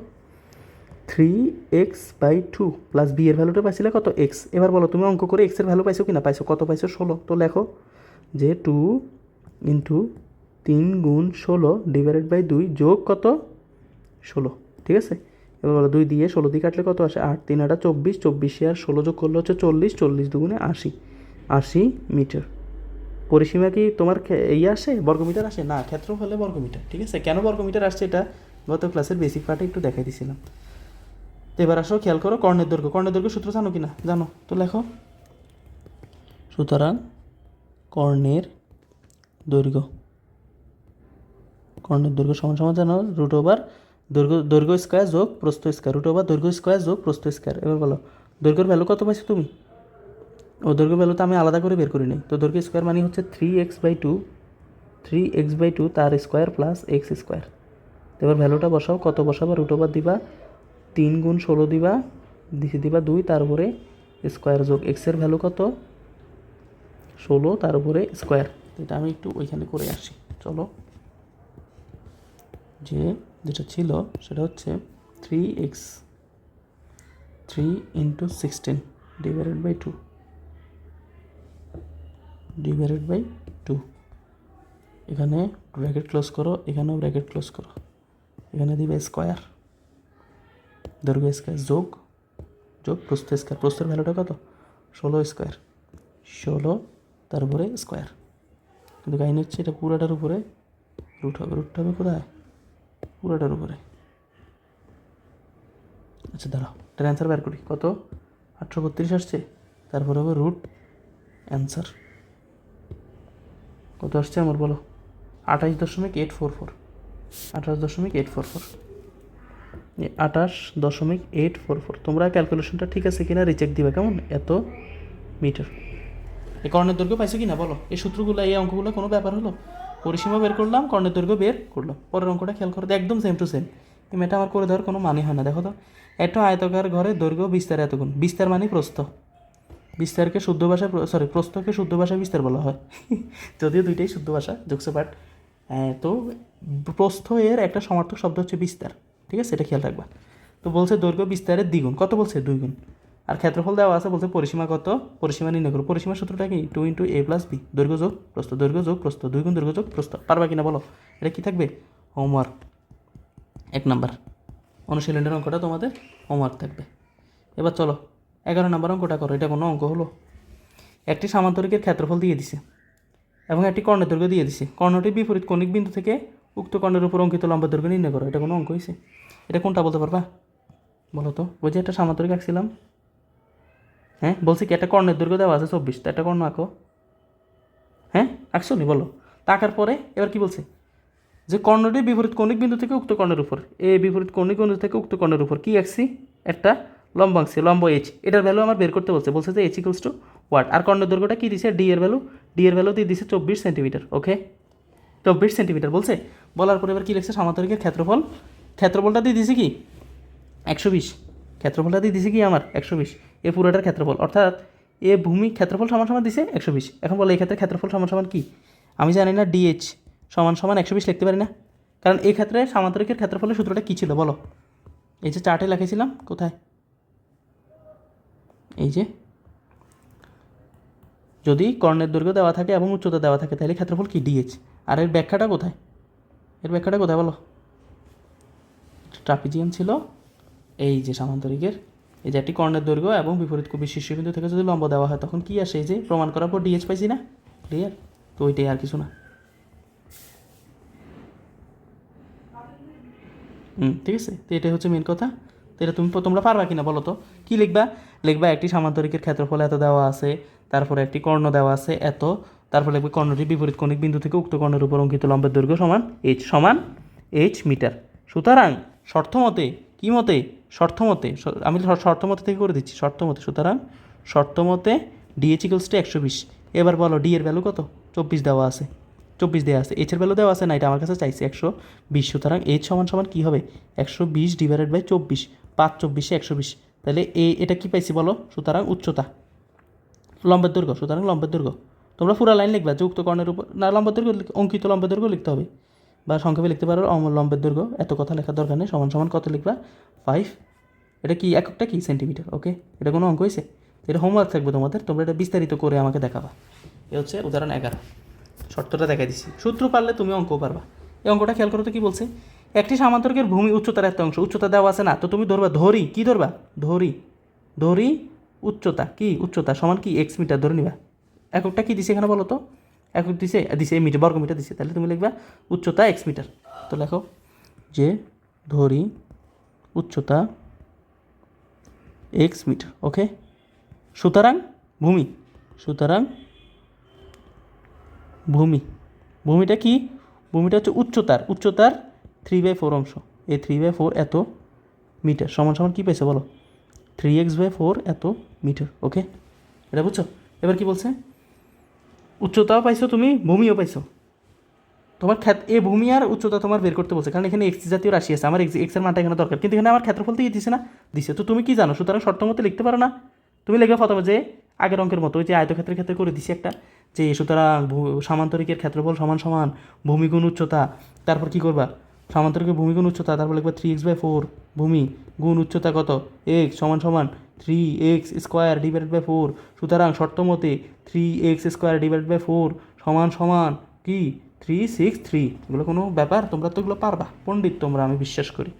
3x/2 প্লাস বি এর ভ্যালুটা পাইছিলে কত? এক্স। এবার বলো তুমি অঙ্ক করে এক্সের ভ্যালু পাইছো কিনা? পাইছো। কত পাইছো? 16। তো লেখো যে 2 ইন্টু 3 গুণ 16 ডিভাইডেড বাই 2 যোগ কত? 16, ঠিক আছে? এবার বলো 2 দিয়ে 16 দিয়ে কাটলে কত আসে? 8, 3 8 24, 24 আর 16 যোগ করলে হচ্ছে 40, 40 দুগুণে 80 মিটার। পরিসীমা কি তোমার এই আসে? বর্গমিটার আসে না, ক্ষেত্রফলে বর্গমিটার, ঠিক আছে? কেন বর্গমিটার আসছে এটা গত ক্লাসের বেসিক পার্টে একটু দেখাই দিয়েছিলাম। তো এবার আসো খেয়াল করো কর্ণের দৈর্ঘ্য সূত্র জানো কি না? জানো তো, লেখো সুতরাং কর্ণের দৈর্ঘ্য সমান সমান জানো √ওভার দৈর্ঘ্য স্কোয়ার যোগ প্রস্থ স্কোয়ার, √ওভার দৈর্ঘ্য স্কোয়ার যোগ প্রস্থ স্কোয়ার। এবার বলো দৈর্ঘ্যের ভ্যালু কত পাইছো তুমি? ও দৈর্ঘ্য ভ্যালু তো আমি আলাদা করে বের করি নি, তো দৈর্ঘ্য স্কোয়ার মানে হচ্ছে 3x/2 তার স্কোয়ার প্লাস এক্স স্কোয়ার। এবার ভ্যালুটা বসাও, কত বসাবা? √ওভার দিবা 3 গুণ 16 দিবা 2, তার উপরে স্কোয়ার যোগ এক্সের ভ্যালু কত? 16, তার উপরে স্কোয়ার। এটা আমি একটু ওইখানে করে আসি, চলো। যেটা ছিল সেটা হচ্ছে 3 ইন্টু 16 ডিভাইডেড বাই 2 এখানে ব্র্যাকেট ক্লোজ করো, এখানেও ব্র্যাকেট ক্লোজ করো, এখানে দিবে স্কোয়ার, দৈর্ঘ্য স্কোয়ার যোগ যোগ প্রস্থ স্কোয়ার, প্রস্থের ভ্যালুটা কত 16 স্কোয়ার, 16 তারপরে স্কোয়ার। কিন্তু কাহিনী হচ্ছে এটা পুরাটার উপরে রুট হবে, রুটটা হবে কোথায় পুরাটার উপরে। আচ্ছা দাঁড়াও, এটার অ্যান্সার বের করি, কত 832 আসছে, তারপরে হবে রুট অ্যান্সার কত আসছে আমার বলো, 28.844, 28.844, 28.844। তোমরা ক্যালকুলেশনটা ঠিক আছে কিনা রিচেক দিবে, কেমন এত মিটার। এই কর্ণের দৈর্ঘ্য পাইছো কিনা বলো, এই সূত্রগুলো এই অঙ্কগুলো কোনো ব্যাপার হলো, পরিসীমা বের করলাম, কর্ণের দৈর্ঘ্য বের করলাম, পরের অঙ্কটা খেয়াল করো, একদম সেম টু সেম। এই মেয়েটা আমার করে দেওয়ার কোনো মানে হয় না। দেখো তো, একটা আয়তাকার ঘরের দৈর্ঘ্য বিস্তার এতগুণ, বিস্তার মানে প্রস্থ, বিস্তারকে শুদ্ধ ভাষায় প্রস্থকে শুদ্ধ ভাষায় বিস্তার বলা হয় যদিও দুইটাই শুদ্ধ ভাষা যোগছে, বাট তো প্রস্থ এর একটা সমার্থক শব্দ হচ্ছে বিস্তার, ঠিক আছে, এটা খেয়াল রাখবা। তো বলছে দৈর্ঘ্য বিস্তারের দ্বিগুণ, কত বলছে 2 গুণ, আর ক্ষেত্রফল দেওয়া আছে, বলছে পরিসীমা কত, পরিসীমা নির্ণয় করো। পরিসীমার সূত্রটা কি 2 × a + b, দৈর্ঘ্য যোগ প্রস্থ, দৈর্ঘ্য যোগ প্রস্থ, 2 গুণ দৈর্ঘ্য যোগ প্রস্থ। পারবা কিনা বলো, এটা কি থাকবে হোমওয়ার্ক 1 নাম্বার, অনুশীলনের অঙ্কটা তোমাদের হোমওয়ার্ক থাকবে। এবার চলো 11 নাম্বার অঙ্কটা করো। এটা কোনো অঙ্ক হলো, একটি সামান্তরিকের ক্ষেত্রফল দিয়ে দিছে এবং একটি কর্ণের দৈর্ঘ্য দিয়ে দিছে, কর্ণটির বিপরীত কৌণিক বিন্দু থেকে উক্ত কর্ণের উপর অঙ্কিত লম্বের দৈর্ঘ্য নির্ণয় করো। এটা কোনো অঙ্ক হয়েছে? এটা কোনটা বলতে পারবা বলো তো? ওই যে একটা সামান্তরিক আঁকছিলাম, হ্যাঁ বলছি কি একটা কর্ণের দৈর্ঘ্য দেওয়া আছে 24, তা একটা কর্ণ আঁকো। হ্যাঁ আঁকছো নি বলো, তাকার পরে এবার কি বলছে, যে কর্ণটির বিপরীত কৌণিক বিন্দু থেকে উক্ত কর্ণের উপর, বিপরীত কৌণিক বিন্দু থেকে উক্ত কর্ণের উপর কি আঁকছি, একটা লম্ব আঁকছি, লম্ব এইচ, এটার ভ্যালু আমার বের করতে বলছে, বলছে যে এইচ ইকুয়ালস টু ওয়াট, আর কর্ণের দৈর্ঘ্যটা কি দিছে, ডি এর ভ্যালু দিয়ে দিছে 24 সেন্টিমিটার। ওকে 24 সেন্টিমিটার বলছে, বলার পরে এবার কী লিখছে, সামান্তরিকের ক্ষেত্রফলটা দিয়ে দিছে কি 120, ক্ষেত্রফলটা দিয়ে দিছে কি আমার 120, এ পুরোটার ক্ষেত্রফল, অর্থাৎ এ ভূমি ক্ষেত্রফল সমান সমান দিছে 120। এখন বলে এই ক্ষেত্রে ক্ষেত্রফল সমান সমান কি, আমি জানি না, ডিএইচ সমান সমান 120 লিখতে পারি না, কারণ এই ক্ষেত্রে সামান্তরিকের ক্ষেত্রফলের সূত্রটা কী ছিল বলো, এই যে চার্টে লিখেছিলাম, কোথায়, এই যে যদি কর্ণের দৈর্ঘ্য দেওয়া থাকে এবং উচ্চতা দেওয়া থাকে তাহলে ক্ষেত্রফল কি ডিএইচ, আর এর ব্যাখ্যাটা কোথায়, এর ব্যাখ্যাটা কোথায় বলো, ট্রাপিজিয়াম ছিল, এই যে সামান্তরিকের, এই যে একটি কর্ণের দৈর্ঘ্য এবং বিপরীত শীর্ষবিন্দু থেকে যদি লম্ব দেওয়া হয় তখন কি আসে, এই যে প্রমাণ করার পর ডিএইচ পাইছি না, ক্লিয়ার? তো ওইটাই, আর কিছু না। ঠিক আছে, তো এটাই হচ্ছে মেন কথা। তো এটা তোমরা পারবা কিনা বলো তো, কী লিখবা একটি সামান্তরিকের ক্ষেত্রফল এত দেওয়া আছে, তারপরে একটি কর্ণ দেওয়া আছে এত, তারপর লিখবে কর্ণটির বিপরীত কৌণিক বিন্দু থেকে উক্ত কর্ণের উপর অঙ্কিত লম্বের দৈর্ঘ্য সমান এইচ মিটার। সুতরাং শর্তমতে কী মতে, শর্তমতে, আমি শর্তমতে থেকে করে দিচ্ছি, শর্তমতে, সুতরাং শর্তমতে ডিএইচ ইকুয়ালস টু 120। এবার বলো ডি এর ভ্যালু কত, 24 দেওয়া আছে, 24 দেওয়া আছে, এইচের ভ্যালু দেওয়া আছে না, এটা আমার কাছে চাইছে 120, সুতরাং এইচ সমান সমান কী হবে 120 ডিভাইডেড বাই 24, 5 24 120, তাহলে এটা কি পাইছি বলো, সুতরাং উচ্চতা, লম্বের দৈর্ঘ্য, সুতরাং লম্বের দৈর্ঘ্য, তোমরা পুরা লাইন লিখবা যে উক্ত কর্ণের উপর, না লম্বের দৈর্ঘ্য, অঙ্কিত লম্বের দৈর্ঘ্য লিখতে হবে, বা সংক্ষেপে লিখতে পারো লম্বের দৈর্ঘ্য, এত কথা লেখার দরকার নেই, সমান সমান কত লিখবা 5, এটা কি এককটা কি সেন্টিমিটার। ওকে, এটা কোনো অঙ্ক হয়েছে? এটা হোমওয়ার্ক থাকবে তোমাদের, তোমরা এটা বিস্তারিত করে আমাকে দেখাবা। এ হচ্ছে উদাহরণ 11, শর্তটা দেখাই দিচ্ছি, সূত্র পারলে তুমি অঙ্কও পারবা। এই অঙ্কটা খেয়াল করো তো কী বলছে, একটি সামান্তরিকের ভূমি উচ্চতার একটা অংশ, উচ্চতা দেওয়া আছে না, তো তুমি ধরবা কি ধরবা, ধরি উচ্চতা, কি উচ্চতা সমান কি এক্স মিটার ধরে নিবা। এককটা কি দিছে এখানে বলো তো, একক দিছে মিটার, বর্গ মিটার দিছে, তাহলে তুমি লিখবা উচ্চতা এক্স মিটার। তো লেখো যে ধরি উচ্চতা এক্স মিটার। ওকে, সুতরাং ভূমিটা কি, ভূমিটা হচ্ছে উচ্চতার 3/4 অংশ, এই 3/4 এত মিটার সমান সমান কী পেয়েছে বলো, 3x/4 এত মিটার। ওকে, এটা বুঝছো? এবার কি বলছে, উচ্চতাও পাইছো তুমি, ভূমিও পাইছো, তোমার এই ভূমি আর উচ্চতা তোমার বের করতে বলছে, কারণ এখানে এক্স জাতীয় রাশি আছে, আমার এক্সের মানটা এখানে দরকার, কিন্তু এখানে আমার ক্ষেত্রফল দিয়ে দিছে না, দিছে, তো তুমি কি জানো, সুতরাং শর্ত মতো লিখতে পারো না, তুমি লিখবে প্রথমে যে আগের অঙ্কের মতো, ওই যে আয়তক্ষেত্রের ক্ষেত্রে করে দিছি একটা, যে সুতরাং সামান্তরিকের ক্ষেত্রফল সমান সমান ভূমি গুণ উচ্চতা, তারপর কি করবা, সামান্তরিকের ভূমি গুণ উচ্চতা, তারপর লিখবা 3x/4 ভূমি গুণ উচ্চতা কত এক্স সমান সমান 3x² ডিভাইডেড বাই 4, সুতরাং শর্ত মতে 3x² ডিভাইডেড বাই 4 সমান সমান কি 363, এগুলো কোনো ব্যাপার? তোমরা তো এগুলো পারবা, পণ্ডিত তোমরা, আমি বিশ্বাস করি।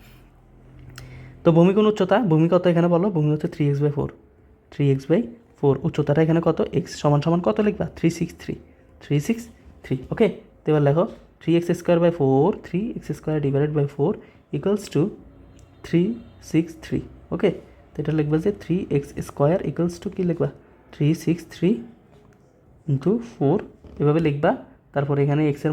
তো ভূমি কোন উচ্চতা, ভূমি কত এখানে বলো? ভূমি হচ্ছে 3x/4, 3x/4, উচ্চতাটা এখানে কত? x সমান সমান কত লিখবা? 363, ওকে। তো এবার লেখো 3x²/4, 3x² ইকুয়ালস টু 363, ওকে। তো এটা লিখবা যে 3x² ইকুয়ালস টু কী লিখবা? 363 ইন্টু 4, এভাবে লিখবা। তারপরে এখানে x²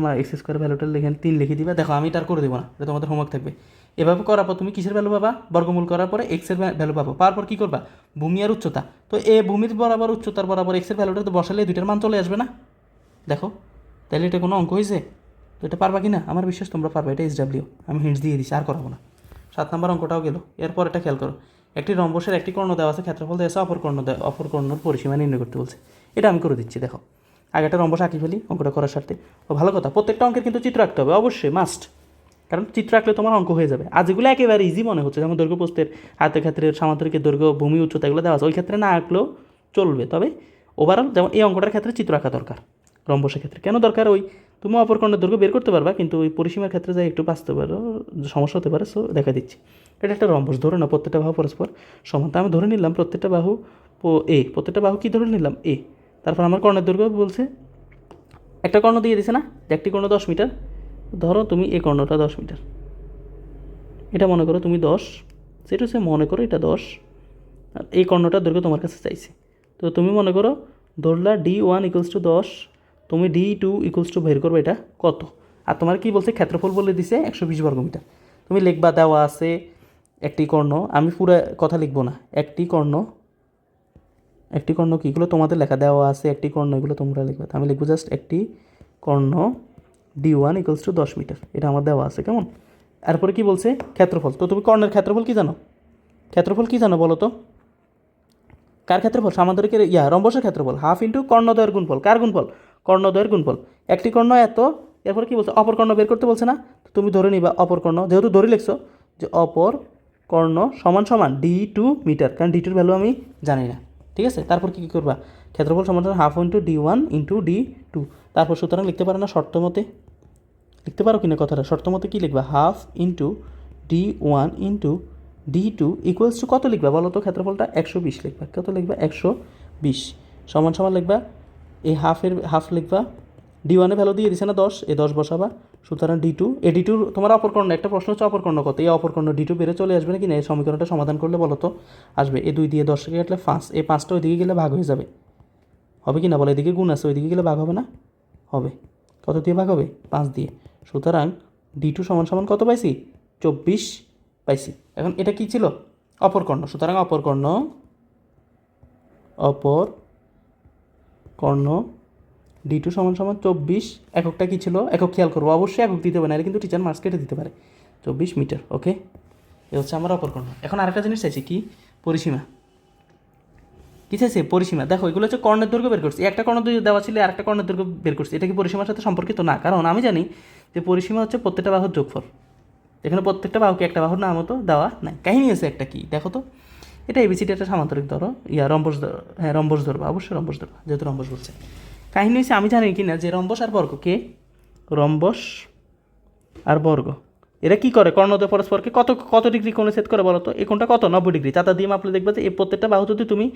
ভ্যালুটা এখানে 3 লিখে দিবা। দেখো আমি এটা আর করে দেবো না, এটা তোমাদের হোমওয়ার্ক থাকবে। এভাবে করার পর তুমি কিসের ভ্যালু পাবা? বর্গমূল করার পরে এক্সের ভ্যালু পাবো। পাওয়ার পর কী করবা? ভূমি আর উচ্চতা, তো এ ভূমির বরাবর উচ্চতার বরাবর এক্সের ভ্যালুটা তো বসালে দুইটার মান চলে আসবে না? দেখো তাহলে এটা কোনো অঙ্ক হয়েছে? তো এটা পারবা কি না? আমার বিশ্বাস তোমরা পারবে, এটা SW, আমি হিন্টস দিয়ে দিচ্ছি, আর করাবো না। 7 নম্বর অঙ্কটাও গেল। এরপর এটা খেয়াল করো, একটি রম্বসের একটি কর্ণ দেওয়া আছে, ক্ষেত্রফল দেওয়া আছে, অপর কর্ণর পরিসীমা নির্ণয় করতে বলছে। এটা আমি করে দিচ্ছি। দেখো আগে একটা রম্বস আঁকি ফেলি অঙ্কটা করার স্বার্থে। ও ভালো কথা, প্রত্যেকটা অঙ্কের কিন্তু চিত্র আঁকতে হবে, অবশ্যই মাস্ট, কারণ চিত্র আঁকলে তোমার অঙ্ক হয়ে যাবে। আজ এগুলো একেবারে ইজি মনে হচ্ছে, যেমন দৈর্ঘ্য প্রস্থের, আয়তক্ষেত্রের, সামান্তরিকের দৈর্ঘ্য, ভূমি উচ্চতা, এগুলো দেওয়া আছে, ওই ক্ষেত্রে না আঁকলেও চলবে। তবে ওভারঅল যেমন এই অঙ্কটার ক্ষেত্রে চিত্র আঁকা দরকার, রম্বসের ক্ষেত্রে কেন দরকার? ওই তুমি অপর কর্ণের দৈর্ঘ্য বের করতে পারবা, কিন্তু ওই পরিসীমার ক্ষেত্রে যাই একটু বাঁচতে পারো, সমস্যা হতে পারে। সো দেখা দিচ্ছি, এটা একটা রম্বস, ধরে না প্রত্যেকটা বাহু পরস্পর সমান। তা আমি ধরে নিলাম প্রত্যেকটা বাহু প্রত্যেকটা বাহু কী ধরে নিলাম? এ। তারপর আমার কর্ণের দৈর্ঘ্য বলছে, একটা কর্ণ দিয়ে দিছে না, একটি কর্ণ 10 মিটার। ধরো তুমি এই কর্ণটা 10 মিটার, এটা মনে করো তুমি 10, সেটা হচ্ছে মনে করো এটা 10, আর এই কর্ণটার দৈর্ঘ্য তোমার কাছে চাইছে। তো তুমি মনে করো ধরলা D1 ইকুয়ালস টু 10, তুমি D2 ইকুয়ালস টু বের করবে এটা কত। আর তোমার কি বলছে? ক্ষেত্রফল বলে দিছে 120 বর্গমিটার। তুমি লিখবা দেওয়া আছে একটি কর্ণ, আমি পুরো কথা লিখবো না, একটি কর্ণ কী, এগুলো তোমাদের লেখা দেওয়া আছে, একটি কর্ণ, এগুলো তোমরা লিখবে। আমি লিখবো জাস্ট একটি কর্ণ D1 ইকুয়ালস টু 10 মিটার, এটা আমার দেওয়া আছে, কেমন? এরপরে কি বলছে? ক্ষেত্রফল। তো তুমি কর্ণের ক্ষেত্রফল কি জানো? ক্ষেত্রফল কি জানো বলো তো? কার ক্ষেত্রফল? সামান্তরিকের রম্বসের ক্ষেত্রফল, হাফ ইন্টু কর্ণদ্বয়ের গুণফল। কার গুণফল? কর্ণদ্বয়ের গুণফল। একটি কর্ণ এত, এরপরে কি বলছে? অপর কর্ণ বের করতে বলছে না? তো তুমি ধরে নিবা অপর কর্ণ, যেহেতু ধরে লিখছো যে অপর কর্ণ সমান সমান D2 মিটার, কারণ D2 ভ্যালু আমি জানি না, ঠিক আছে? তারপর কী করবা? ক্ষেত্রফল সমান সমান half into D1 into D2। তারপর সুতরাং লিখতে পারো না শর্ত মতে? লিখতে পারো কিনা কথাটা? শর্ত মতে কী লিখবা? Half into D1 into D2 equals to কত লিখবা বলো তো? ক্ষেত্রফলটা 120 লিখবা। কত লিখবা? 120 সমান সমান লিখবা, এই হাফ লিখবা, D1 ভ্যালু দিয়ে দিছে না 10, এই 10 বসাবা। সুতরাং D2, এই D2 তোমার অপরকর্ণ, একটা প্রশ্ন হচ্ছে অপরকর্ণ কত, এই অপরকর্ণ D2 বেড়ে চলে আসবে নাকি না? এই সমীকরণটা সমাধান করলে বলো তো আসবে। এই 2 দিয়ে 10 কাটলে 5, এই 5টা ওইদিকে গেলে ভাগ হয়ে যাবে, হবে কি না বলো? এদিকে গুণ আছে, ওইদিকে গেলে ভাগ হবে না? হবে। কত দিয়ে ভাগ হবে? 5 দিয়ে। সুতরাং D2 সমান সমান কত পাইছি? 24 পাইছি। এখন এটা কি ছিল? অপর কর্ণ। সুতরাং অপর কর্ণ D2 সমান সমান 24, এককটা কী ছিল? একক খেয়াল করবো, অবশ্যই একক দিতে হবে, না কিন্তু টিচার মার্কস কেটে দিতে পারে। 24 মিটার, ওকে। এ হচ্ছে আমার অপর কর্ণ। এখন আরেকটা জিনিস চাইছি, কি? পরিসীমা। কী চাইছে? পরিসীমা। দেখো এগুলো হচ্ছে কর্ণের দৈর্ঘ্য বের করছি, একটা কর্ণ দেওয়া ছিল, আরেকটা কর্ণের দৈর্ঘ্য বের করছি। এটা কি পরিসীমার সাথে সম্পর্কিত? না, কারণ আমি জানি যে পরিসীমা হচ্ছে প্রত্যেকটা বাহুর যোগফল। এখানে প্রত্যেকটা বাহুকে একটা বাহুর নাম মতো দেওয়া নাই। কাহিনী আছে একটা, কি দেখো তো, এটা এবিসিডি একটা সামান্তরিক ধরো, রম্বস ধরো, হ্যাঁ রম্বস ধরবা, অবশ্যই রম্বস ধরবা, যেহেতু রম্বস বলছে। কাহিনী হচ্ছে আমি জানি কি না যে রম্বস আর বর্গ, কে? রম্বস আর বর্গ এরা কি করে? কর্ণদ্বয় পরস্পরকে কত কত ডিগ্রি কোণে ছেদ করে বলো তো? এই কোণটা কত? 90 ডিগ্রি। চাতা দিয়ে মাপলে দেখবা যে এই প্রত্যেকটা বাহু যদি তুমি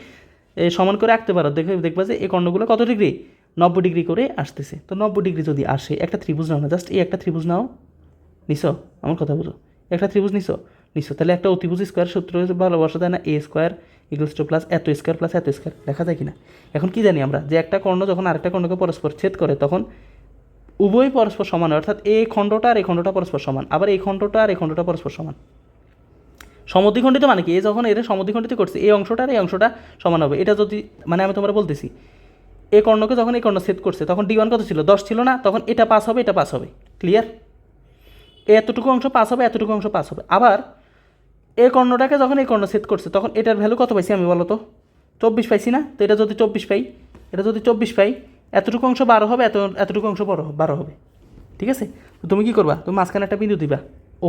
সমান করে আঁকতে পারো, দেখবা যে এই কর্ণগুলো কত ডিগ্রি? 90 ডিগ্রি করে আসতেছে। তো 90 ডিগ্রি যদি আসে, একটা ত্রিভুজ নাও না, জাস্ট এই একটা ত্রিভুজ নাও, নিছো? আমার কথা বুঝো, একটা ত্রিভুজ নিছো, তাহলে একটা অতিভুজ স্কোয়ার সূত্র ভালোবাসা যায় না? এ স্কোয়ার ইকুয়ালস টু প্লাস এত স্কোয়ার প্লাস এত স্কোয়ার, দেখা যায় কিনা? এখন কি জানি আমরা যে একটা কর্ণ যখন আরেকটা কর্ণকে পরস্পর ছেদ করে তখন উভয় পরস্পর সমান হয়, অর্থাৎ এই খণ্ডটা আর এই খণ্ডটা পরস্পর সমান, আবার এই খণ্ডটা আর এই খণ্ডটা পরস্পর সমান। সমদ্বিখণ্ডিত মানে কি? এই যখন এটা সমদ্বিখণ্ডিত করছে, এই অংশটা আর এই অংশটা সমান হবে। এটা যদি মানে আমি তোমরা বলতেছি, এই কর্ণকে যখন এই কর্ণ ছেদ করছে তখন D1 কত ছিল? 10 ছিল না? তখন এটা পাস হবে, এটা পাস হবে, ক্লিয়ার? এতটুকু অংশ পাস হবে, এতটুকু অংশ পাস হবে। আবার এই কর্ণটাকে যখন এই কর্ণ ছেদ করছে তখন এটার ভ্যালু কত পাইছি আমি বলো তো? 24 পাইছি না? তো এটা যদি 24 পাই, এটা যদি 24 পাই, এতটুকু অংশ 12 হবে, এতটুকু অংশ 12 হবে, ঠিক আছে? তো তুমি কী করবা? তুমি মাঝখানে একটা বিন্দু দিবা, ও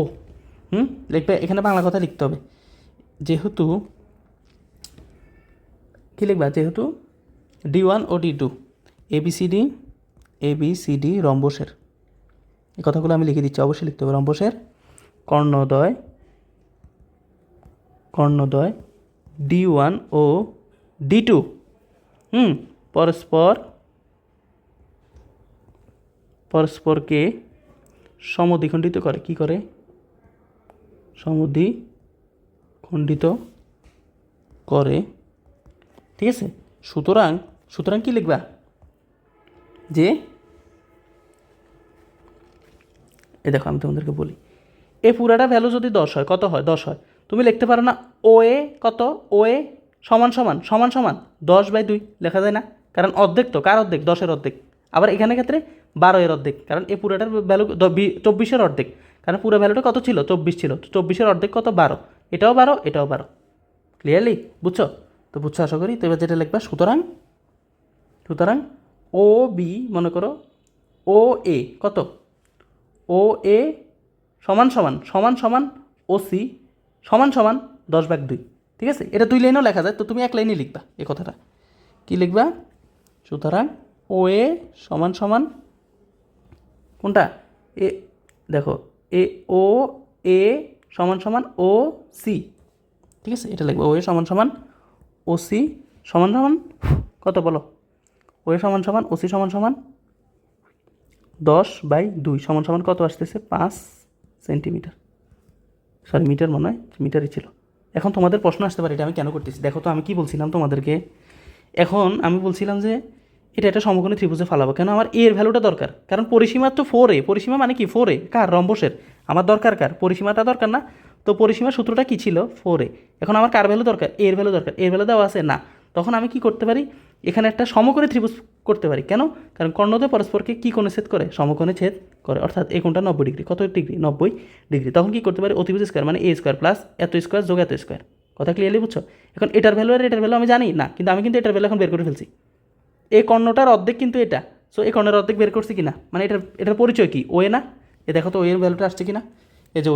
লিখবে, এখানে বাংলা কথা লিখতে হবে, যেহেতু কী লিখবা? যেহেতু D1 ও D2 এবিসিডি রম্বসের, এই কথাগুলো আমি লিখে দিচ্ছি, অবশ্যই লিখতে হবে। রম্বসের কর্ণদ্বয় D1 ও D2 পরস্পরকে সমদ্বিখণ্ডিত করে। কি করে? সমদ্বিখণ্ডিত করে, ঠিক আছে। সুতরাং কি লিখবা? যে এ দেখো, আমি তোমাদেরকে বলি, এ পুরাটা ভ্যালু যদি 10 হয়, কত হয়? 10 হয়। তুমি লিখতে পারো না OA কত? OA সমান 10/2 লেখা যায় না? কারণ অর্ধেক তো, কার অর্ধেক? 10-এর অর্ধেক। আবার এখানে ক্ষেত্রে 12-এর অর্ধেক, কারণ এই পুরাটার ভ্যালু 24-এর অর্ধেক, কারণ পুরো ভ্যালুটা কত ছিল? 24 ছিল। তো 24-এর অর্ধেক কত? 12। এটাও 12, এটাও 12। ক্লিয়ারলি বুঝছো? তো বুঝছো আশা করি। তো এবার যেটা লিখবা, সুতরাং OB মনে করো OA কত? OA সমান OC সমান 10/2, ঠিক আছে। এটা 2 লাইনেও লেখা যায়, তো তুমি 1 লাইনে লিখবা এই কথাটা। কি লিখবা? সুতরাং OA সমান কোনটা? এ দেখো, OA সমান OC, ঠিক আছে। এটা লিখবা OA সমান OC সমান কত বলো? OA সমান OC সমান 10/2 সমান কত আসতেছে? 5 সেন্টিমিটার। সরি, মিটার মনে হয়, মিটারই ছিল। এখন তোমাদের প্রশ্ন আসতে পারে, এটা আমি কেন করতেছি? দেখো তো, আমি কি বলছিলাম তোমাদেরকে? এখন আমি বলছিলাম যে এটা একটা সমকোণী ত্রিভুজে ফালাবো। কেন? আমার এর ভ্যালুটা দরকার, কারণ পরিসীমা তো 4A। পরিসীমা মানে কি? 4A। কার? রম্বসের। আমার দরকার কার? পরিসীমাটা দরকার না? তো পরিসীমার সূত্রটা কি ছিল? 4A। এখন আমার কার ভ্যালু দরকার? এর ভ্যালু দরকার। এর ভ্যালু দেওয়া আছে না? তখন আমি কি করতে পারি? এখানে একটা সমকোণী ত্রিভুজ করতে পারি। কেন? কারণ কর্ণদ্বয় পরস্পরকে কি কোণে ছেদ করে? সমকোণে ছেদ করে। অর্থাৎ এই কোণটা 90 ডিগ্রি। কত ডিগ্রি? 90 ডিগ্রি। তখন কি করতে পারি? অতিভুজ স্কোয়ার মানে A স্কোয়ার প্লাস এত স্কোয়ার যোগ এত স্কোয়ার। কথা ক্লিয়ারলি বুঝছো? এখন এটার ভ্যালু আর এটার ভ্যালু আমি জানি না, কিন্তু আমি কিন্তু এটার ভ্যালু এখন বের করে ফেলছি। এই কর্ণটার অর্ধেক কিন্তু এটা। সো এই কর্ণের অর্ধেক বের করছি কিনা, মানে এটার পরিচয় কি? ওয়ে না? এ দেখো তো, ওয়ের ভ্যালুটা আসছে কিনা? এই যে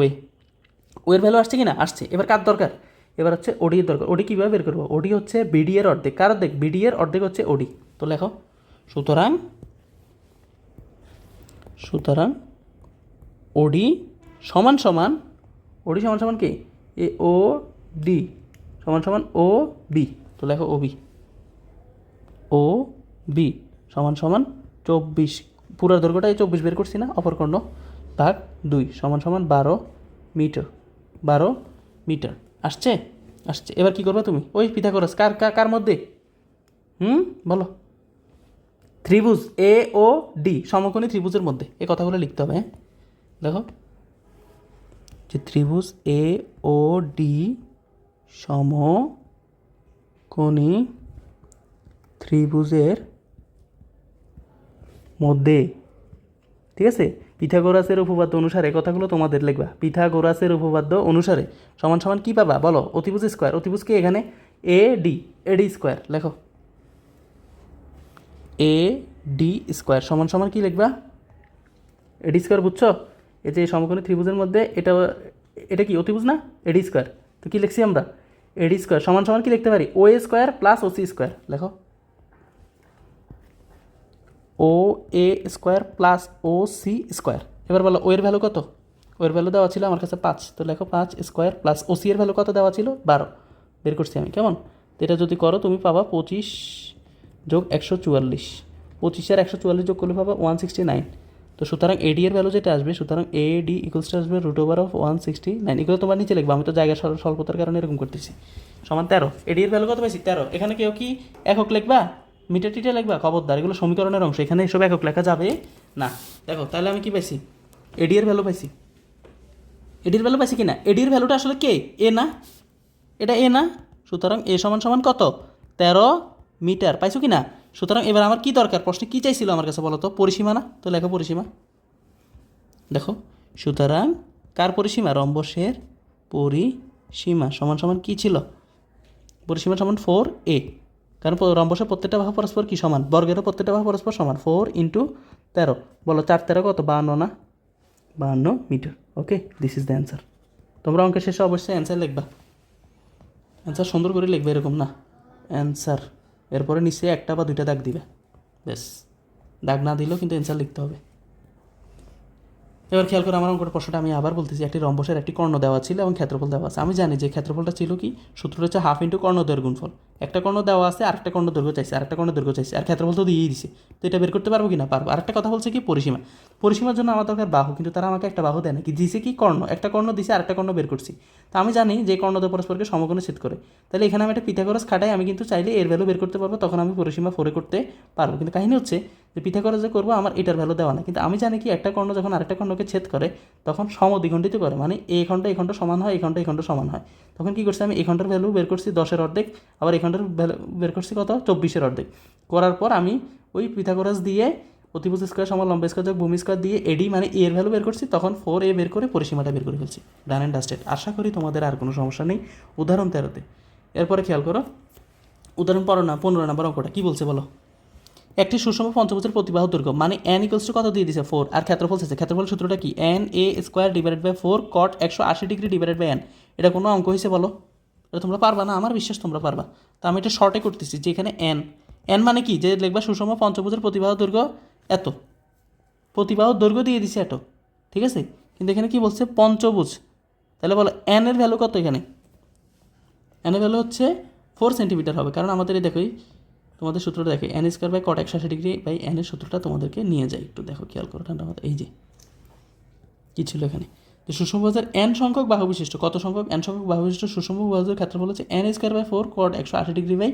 ওয়ের ভ্যালু আসছে কিনা? আসছে। এবার কার দরকার? এবার হচ্ছে OD এর দরকার। OD কীভাবে বের করবো? OD হচ্ছে BD এর অর্ধেক। কার অর্ধেক? BD এর অর্ধেক হচ্ছে OD। তো লেখো, সুতরাং OD সমান কি? AOD সমান OB। তো লেখো OB সমান 24। পুরার দৈর্ঘ্যটা এই 24 বের করছি না? অপর কর্ণ ভাগ 2 সমান 12 মিটার। 12 মিটার আসছে। এবার কি করবে তুমি? ওই পিথাগোরাস কার মধ্যে? বলো। ত্রিভুজ AOD, সমকোণী ত্রিভুজের মধ্যে এই কথাগুলো লিখতে হবে। দেখো, যে ত্রিভুজ AOD সমকোণী ত্রিভুজের মধ্যে, ঠিক আছে, পিথাগোরাসের উপপাদ্য অনুসারে কথাগুলো তোমাদের লিখবা। পিথাগোরাসের উপপাদ্য অনুসারে সমান কি পাবা? বলো। অতিভুজ স্কোয়ার। অতিভুজকে এখানে AD স্কোয়ার লেখো। AD স্কোয়ার সমান কি লিখবা? AD square. বুঝছো? এই যে সমকোণী ত্রিভুজের মধ্যে এটা কি অতিভুজ না? AD square. তো কি লিখছি আমরা? AD স্কোয়ার সমান কি লিখতে পারি? OA square plus OC square লেখো। OA square plus OC square. এবার বলো, ওয়ের ভ্যালু কত? ওয়ের ভ্যালু দেওয়া ছিল আমার কাছে 5। তো লেখো 5 স্কোয়ার প্লাস OC এর ভ্যালু কত দেওয়া ছিল? 12 বের করছি আমি। কেমন? তো এটা যদি করো তুমি পাবা 25 যোগ 144। 25 আর 144 যোগ করলে পাবা 169। তো সুতরাং AD এর ভ্যালু যেটা আসবে, সুতরাং AD ইকুয়ালস আসবে √169। এগুলো তোমার নিচে লিখবা, আমি তো জায়গা স্বল্পতার কারণে এরকম করতেছি। সমান 13। AD এর ভ্যালু কত পাইছি? 13। এখানে কেউ কি একক লিখবা? মিটার টিটার লিখবা? খবরদার, এগুলো সমীকরণের অংশ, এখানে এসব একক লেখা যাবে না। দেখো তাহলে আমি কি পাইছি? AD এর ভ্যালু পাইছি। AD এর ভ্যালু পাইছি কি না? AD এর ভ্যালুটা আসলে কে? এ না? এটা এ না? সুতরাং A সমান কত? 13 মিটার। পাইছো কি না? সুতরাং এবার আমার কি দরকার? প্রশ্নে কি চাইছিল আমার কাছে বলো তো? পরিসীমা না? তো লেখো পরিসীমা। দেখো, সুতরাং কার পরিসীমা? রম্বসের পরিসীমা সমান কি ছিল? পরিসীমা সমান 4A। কারণ রম্বসের প্রত্যেকটা বাহু পরস্পর কি সমান? বর্গেরও প্রত্যেকটা বাহু পরস্পর সমান। 4 × 13 বলো, 4 13 কত? 52 না? 52 meter. Okay, this is the answer. তোমরা অঙ্কের শেষে অবশ্যই অ্যান্সার লিখবা। অ্যান্সার সুন্দর করে লিখবে, এরকম না অ্যান্সার। এরপরে নিশ্চয়ই একটা বা দুইটা দাগ দিবে, বেশ। দাগ না দিলেও কিন্তু অ্যান্সার লিখতে হবে। এবার খেয়াল করে আমার অঙ্কটা প্রশ্নটা আমি আবার বলতেছি, একটি রম্বসের একটি কর্ণ দেওয়া ছিল এবং ক্ষেত্রফল দেওয়া আছে। আমি জানি যে ক্ষেত্রফলটা ছিল কি, সূত্রটা হচ্ছে হাফ ইন্টু কর্ণদ্বয়ের গুণফল। একটা কর্ণ দেওয়া আছে, আরেকটা কর্ণ দৈর্ঘ্য চাইছে, আরেকটা কর্ণ দৈর্ঘ্য চাইছে, আর ক্ষেত্রফল তো দিয়েই দিছে। তো এটা বের করতে পারবো কি না? পারবো। আরেকটা কথা বলছে কি, পরিসীমা। পরিসীমার জন্য আমার দরকার বাহু, কিন্তু তারা আমাকে একটা বাহু দেয় না, কি দিছে কি, কর্ণ। একটা কর্ণ দিছে, আরেকটা কর্ণ বের করছি। তো আমি জানি যে কর্ণদ্বয় পরস্পরকে সমকোণে ছেদ করে। তাহলে এখানে আমি একটা পিথাগোরাস খাটাই, আমি কিন্তু চাইলে এর ভ্যালু বের করতে পারবো, তখন আমি পরিসীমা 4 করতে পারবো। কিন্তু কাহিনী হচ্ছে যে পিথাগোরাস যে করবো, আমার এটার ভ্যালু দেওয়া না। কিন্তু আমি জানি কি, একটা কর্ণ যখন আরেকটা কর্ণকে ছেদ করে তখন সমদ্বিখণ্ডিত করে, মানে এই খণ্ড সমান হয়, এই খণ্ড সমান হয়। তখন কী করছি, আমি এই খণ্ডের ভ্যালু বের করছি 10-এর অর্ধেক, আবার এই খণ্ডের ভ্যালু বের করছি কত, 24-এর অর্ধেক। করার পর আমি ওই পিথাগোরাস দিয়ে অতিভুজ স্কয়ার সমান লম্ব স্কয়ার যোগ ভূমি স্কয়ার দিয়ে এডি মানে এর ভ্যালু বের করছি, তখন 4a বের করে পরিসীমাটা বের করে ফেলছি। Done and dusted. আশা করি তোমাদের আর কোনো সমস্যা নেই। উদাহরণ 13তে এরপরে খেয়াল করো, উদাহরণ 15 নম্বর অঙ্কটা কী বলছে বলো। একটি সুষম পঞ্চভুজের প্রতিবাহু দৈর্ঘ্য মানে n ইকুয়ালস টু কত দিয়ে দিছে 4, আর ক্ষেত্রফল চাইছে। ক্ষেত্রফল সূত্রটা কি, n a square divided by 4 cot 180 degree divided by n। এটা কোনো অঙ্ক হয়েছে বলো? এটা তোমরা পারবা না, আমার বিশ্বাস তোমরা পারবা। তো আমি এটা শর্টে করতেছি, যে এখানে n মানে কি, যে লিখবা সুষম পঞ্চভুজের প্রতিবাহু দৈর্ঘ্য এত, প্রতিবাহু দৈর্ঘ্য দিয়ে দিছে এত, ঠিক আছে। কিন্তু এখানে কি বলছে, পঞ্চভুজ। তাহলে বলো n এর ভ্যালু কত, এখানে n এর ভ্যালু হচ্ছে 4 সেন্টিমিটার হবে, কারণ আমাদের এই দেখো, তোমাদের সূত্রটা দেখে n square by cot 180 degree by n এর সূত্রটা তোমাদেরকে নিয়ে যায়, একটু দেখো, খেয়াল করো ঠান্ডা মাথা। এই যে কী ছিল এখানে, যে সুষমবাহুর n সংখ্যক বাহু বিশিষ্ট, কত সংখ্যক, n সংখ্যক বাহু বিশিষ্ট সুষমবাহুর ক্ষেত্রফল হচ্ছে n square by 4 cot 180 degree by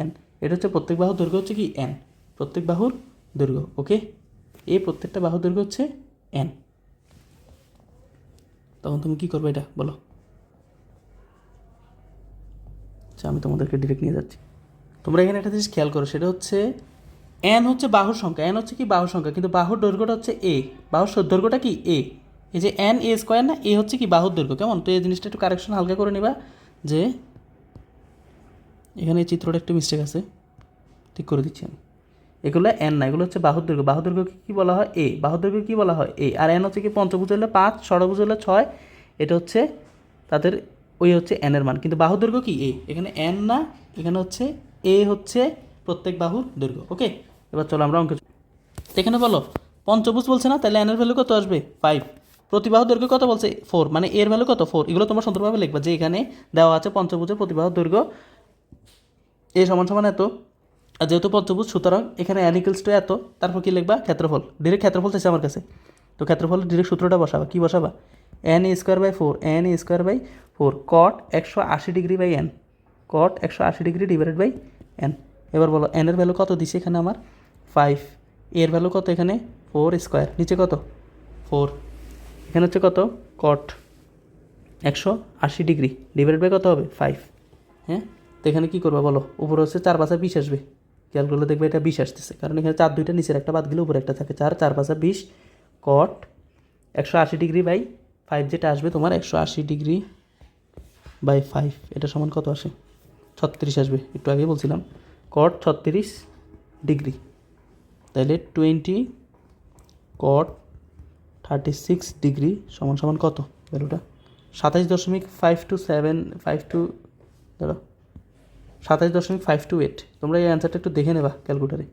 n। এটা হচ্ছে প্রত্যেক বাহুর দৈর্ঘ্য হচ্ছে কি n, প্রত্যেক বাহুর দৈর্ঘ্য। ওকে, এই প্রত্যেকটা বাহুর দৈর্ঘ্য হচ্ছে n। তখন তুমি কী করবে এটা বলো? আচ্ছা, আমি তোমাদেরকে ডিরেক্ট নিয়ে যাচ্ছি। তোমরা এখানে একটা জিনিস খেয়াল করো, সেটা হচ্ছে n হচ্ছে বাহুর সংখ্যা, n হচ্ছে কি বাহুর সংখ্যা, কিন্তু বাহুর দৈর্ঘ্যটা হচ্ছে a, বাহুর দৈর্ঘ্যটা কি a। এই যে n a স্কোয়ার না, a হচ্ছে কি বাহুর দৈর্ঘ্য, কেমন? তো এই জিনিসটা একটু কারেকশন হালকা করে নিবা, যে এখানে এই চিত্রটা একটু মিস্টেক আছে, ঠিক করে দিচ্ছি আমি। এগুলো n না, এগুলো হচ্ছে বাহুর দৈর্ঘ্য। বাহুর দৈর্ঘ্যকে কী বলা হয়, a। বাহুর দৈর্ঘ্য কী বলা হয়, a। আর n হচ্ছে কি, পঞ্চভুজ হলে 5, ষড়ভুজ হলে 6, এটা হচ্ছে তাদের ওই হচ্ছে n এর মান, কিন্তু বাহুর দৈর্ঘ্য কি a। এখানে n না, এখানে হচ্ছে a হচ্ছে প্রত্যেক বাহুর দৈর্ঘ্য। ওকে, এবার চলো আমরা অঙ্কে। এখানে বলো পঞ্চভুজ বলছে না, তাহলে n এর ভ্যালু কত আসবে 5। প্রতিবাহু দৈর্ঘ্য কত বলছে 4, মানে এর ভ্যালু কত 4। এগুলো তোমরা সুন্দরভাবে লিখবা, যে এখানে দেওয়া আছে পঞ্চভুজের প্রতিবাহু দৈর্ঘ্য a সমান সমান এত, আর যেহেতু পঞ্চভুজ সুতরাং এখানে n ইকুয়ালস টু এত, তারপর কি লিখবা, ক্ষেত্রফল। ডিরেক্ট ক্ষেত্রফল চাইছে আমার কাছে, তো ক্ষেত্রফলের ডিরেক্ট সূত্রটা বসাবা, কি বসাবা, n square by 4, n square by 4 cot 180 degree by n, cot 180 degree divided by n। এবার বলো n এর ভ্যালু কত দিছে এখানে আমার 5, এর ভ্যালু কত এখানে 4 স্কোয়ার, নিচে কত 4, এখানে হচ্ছে কত cot 180 ডিগ্রি ডিভাইডেড বাই কত হবে 5। হ্যাঁ, তো এখানে কী করবা বলো, উপরে হচ্ছে 4 5 20 আসবে, খেয়াল করলে দেখবে এটা 20 আসতেছে, কারণ এখানে 4 2টা নিচের একটা বাদ গেলে উপরে একটা থাকে, 4 4 5 20 cot 180 ডিগ্রি বাই 5, যেটা আসবে তোমার 180 ডিগ্রি বাই 5, এটা সমান কত আসে 36 আসবে, একটু আগেই বলছিলাম cot 36 ডিগ্রি। তাহলে 20 cot 36 ডিগ্রি সমান সমান কত, ভ্যালুটা 27.527 ধরো 27.528। তোমরা এই অ্যান্সারটা একটু দেখে নেবা ক্যালকুলেটারে,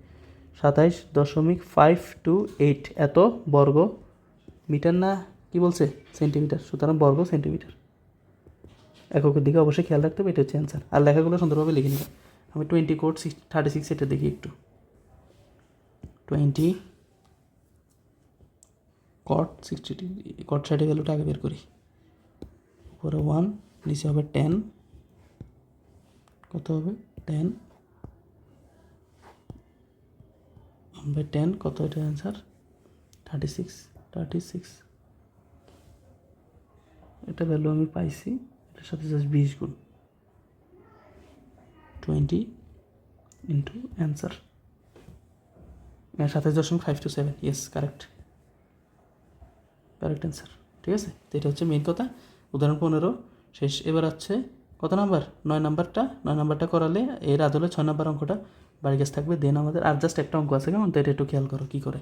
27.528 এত বর্গ মিটার, না কি বলছে সেন্টিমিটার, সুতরাং বর্গ সেন্টিমিটার। এককের দিকে অবশ্যই খেয়াল রাখতে হবে, এটা হচ্ছে অ্যান্সার। আর লেখাগুলো সুন্দরভাবে লিখে নেবে। আমি 20 cot 36 এটা দেখি একটু, 20 cot 60 ডিগ্রি, cot সাইডে ভ্যালুটা আগে বের করি, উপরে 1, নিচে হবে 10, কত হবে 10 বাই 10 কত, এটা অ্যান্সার 36। এটা ভ্যালু আমি পাইছি, এটার সাথে জাস্ট 20 গুণ 20 into answer 27.527। Yes, correct answer, ঠিক আছে। তো এটা হচ্ছে মেন কথা। উদাহরণ 15 শেষ। এবার হচ্ছে কত নাম্বার, 9 নাম্বারটা করালে এর আদলে 6 নাম্বার অঙ্কটা বাড়ি গাছ থাকবে। দেন আমাদের আর জাস্ট একটা অঙ্ক আছে, কেমন, তো এটা একটু খেয়াল করো কী করে।